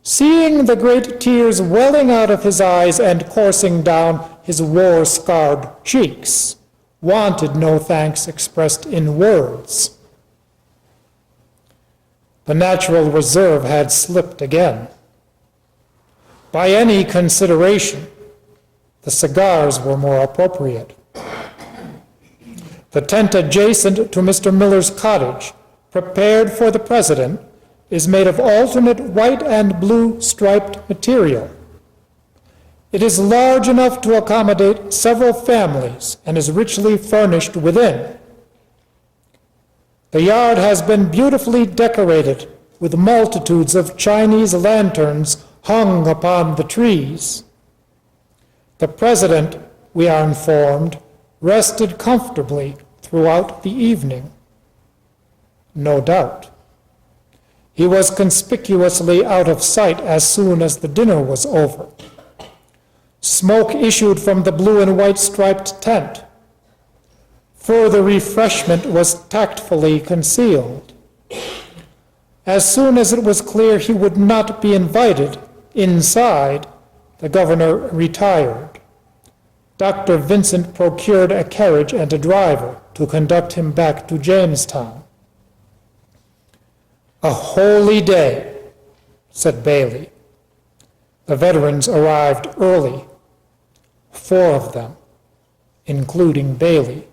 seeing the great tears welling out of his eyes and coursing down his war-scarred cheeks, wanted no thanks expressed in words. The natural reserve had slipped again. By any consideration, the cigars were more appropriate. The tent adjacent to Mr. Miller's cottage, prepared for the president, is made of alternate white and blue striped material. It is large enough to accommodate several families and is richly furnished within. The yard has been beautifully decorated with multitudes of Chinese lanterns hung upon the trees. The president, we are informed, rested comfortably throughout the evening. No doubt. He was conspicuously out of sight as soon as the dinner was over. Smoke issued from the blue and white striped tent. Further refreshment was tactfully concealed. As soon as it was clear he would not be invited inside, the governor retired. Dr. Vincent procured a carriage and a driver to conduct him back to Jamestown. "A holy day," said Bailey. The veterans arrived early, 4 of them, including Bailey.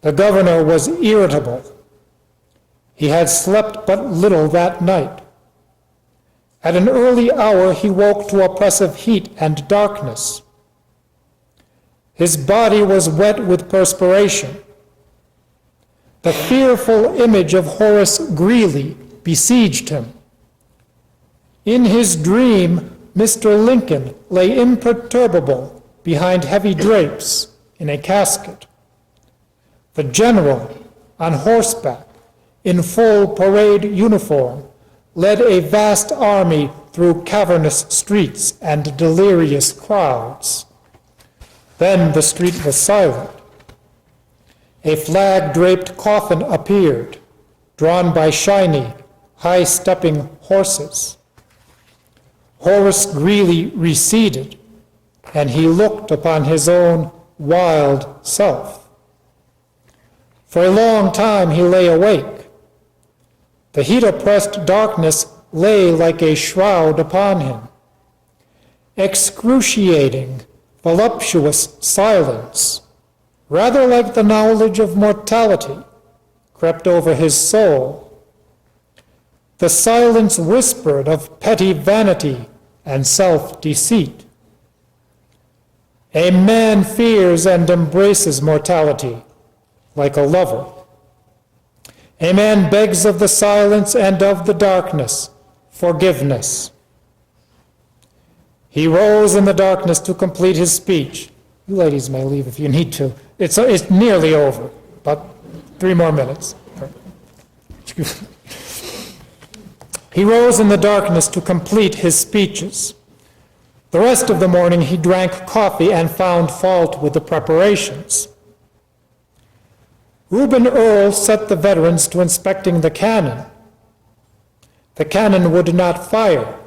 The governor was irritable. He had slept but little that night. At an early hour, he woke to oppressive heat and darkness. His body was wet with perspiration. The fearful image of Horace Greeley besieged him. In his dream, Mr. Lincoln lay imperturbable behind heavy drapes in a casket. The general, on horseback, in full parade uniform, led a vast army through cavernous streets and delirious crowds. Then the street was silent. A flag-draped coffin appeared, drawn by shiny, high-stepping horses. Horace Greeley receded, and he looked upon his own wild self. For a long time he lay awake. The heat-oppressed darkness lay like a shroud upon him. Excruciating, voluptuous silence, rather like the knowledge of mortality, crept over his soul. The silence whispered of petty vanity and self-deceit. A man fears and embraces mortality like a lover. A man begs of the silence and of the darkness forgiveness. He rose in the darkness to complete his speech. You ladies may leave if you need to. It's nearly over, about 3 more minutes. He rose in the darkness to complete his speeches. The rest of the morning he drank coffee and found fault with the preparations. Reuben Earl set the veterans to inspecting the cannon. The cannon would not fire.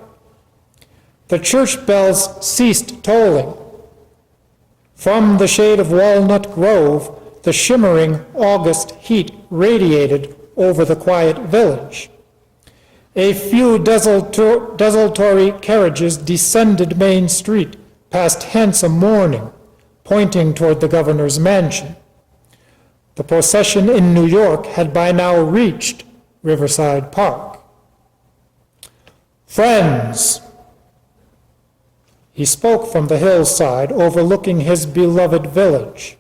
The church bells ceased tolling. From the shade of Walnut Grove, the shimmering August heat radiated over the quiet village. A few desultory carriages descended Main Street past handsome mourning, pointing toward the governor's mansion. The procession in New York had by now reached Riverside Park. Friends, he spoke from the hillside overlooking his beloved village.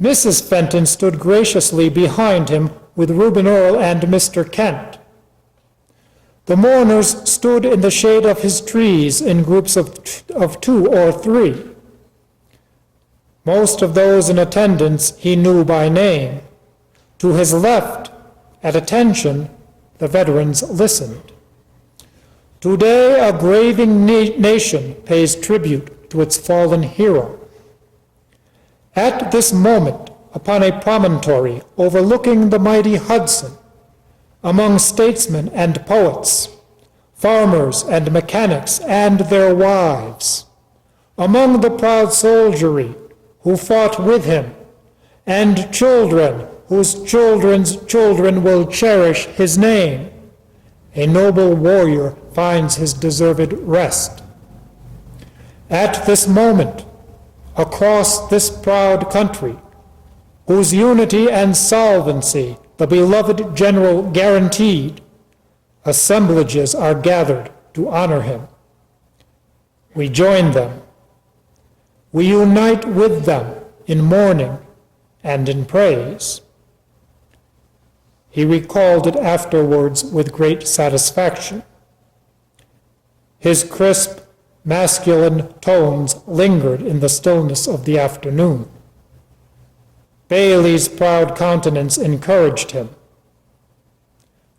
Mrs. Fenton stood graciously behind him with Reuben Earl and Mr. Kent. The mourners stood in the shade of his trees in groups of 2 or 3. Most of those in attendance he knew by name. To his left, at attention, the veterans listened. Today, a grieving nation pays tribute to its fallen hero. At this moment, upon a promontory overlooking the mighty Hudson, among statesmen and poets, farmers and mechanics and their wives, among the proud soldiery who fought with him, and children whose children's children will cherish his name, a noble warrior finds his deserved rest. At this moment, across this proud country, whose unity and solvency the beloved general guaranteed, assemblages are gathered to honor him. We join them. We unite with them in mourning and in praise. He recalled it afterwards with great satisfaction. His crisp, masculine tones lingered in the stillness of the afternoon. Bailey's proud countenance encouraged him.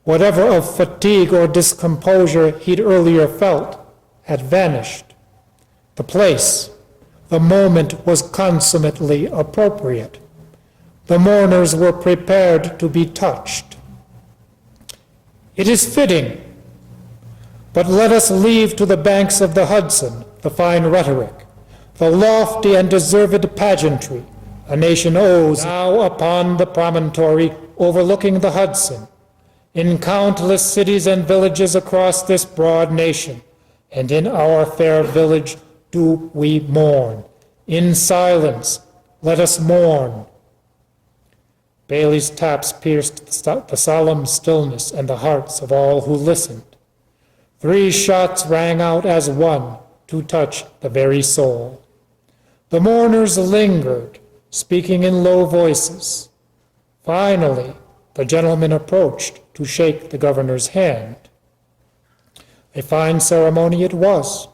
Whatever of fatigue or discomposure he'd earlier felt had vanished. The place, the moment was consummately appropriate. The mourners were prepared to be touched. It is fitting, but let us leave to the banks of the Hudson the fine rhetoric, the lofty and deserved pageantry a nation owes now upon the promontory overlooking the Hudson, in countless cities and villages across this broad nation, and in our fair village do we mourn. In silence, let us mourn. Bailey's taps pierced the solemn stillness and the hearts of all who listened. 3 shots rang out as one to touch the very soul. The mourners lingered, speaking in low voices. Finally, the gentleman approached to shake the governor's hand. A fine ceremony it was,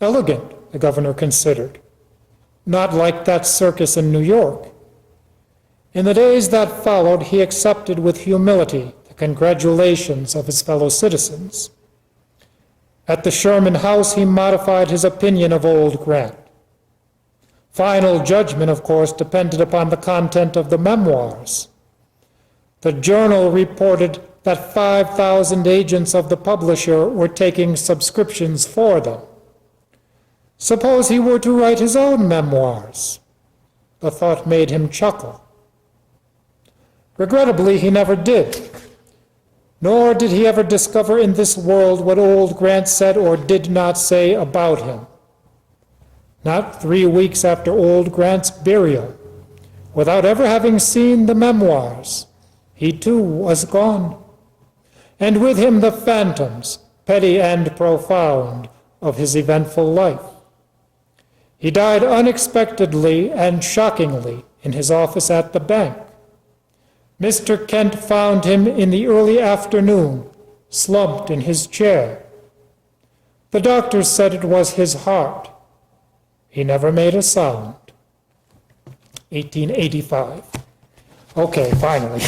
elegant, the governor considered, not like that circus in New York. In the days that followed, he accepted with humility the congratulations of his fellow citizens. At the Sherman House, he modified his opinion of old Grant. Final judgment, of course, depended upon the content of the memoirs. The Journal reported that 5,000 agents of the publisher were taking subscriptions for them. Suppose he were to write his own memoirs? The thought made him chuckle. Regrettably, he never did. Nor did he ever discover in this world what old Grant said or did not say about him. Not 3 weeks after old Grant's burial, without ever having seen the memoirs, he too was gone. And with him the phantoms, petty and profound, of his eventful life. He died unexpectedly and shockingly in his office at the bank. Mr. Kent found him in the early afternoon, slumped in his chair. The doctors said it was his heart. He never made a sound. 1885. Okay, finally.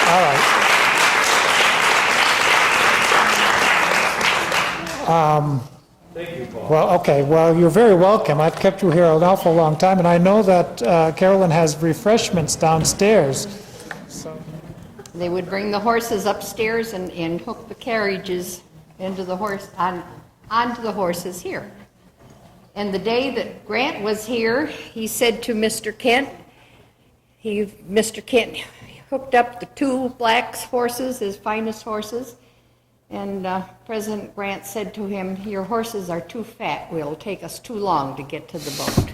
All right. Thank you, Paul. Well, okay, well, you're very welcome. I've kept you here an awful long time, and I know that Carolyn has refreshments downstairs. So, They would bring the horses upstairs and hook the carriages into the onto the horses here. And the day that Grant was here, he said to Mr. Kent, Mr. Kent hooked up the 2 black horses, his finest horses, and President Grant said to him, "Your horses are too fat. It'll take us too long to get to the boat."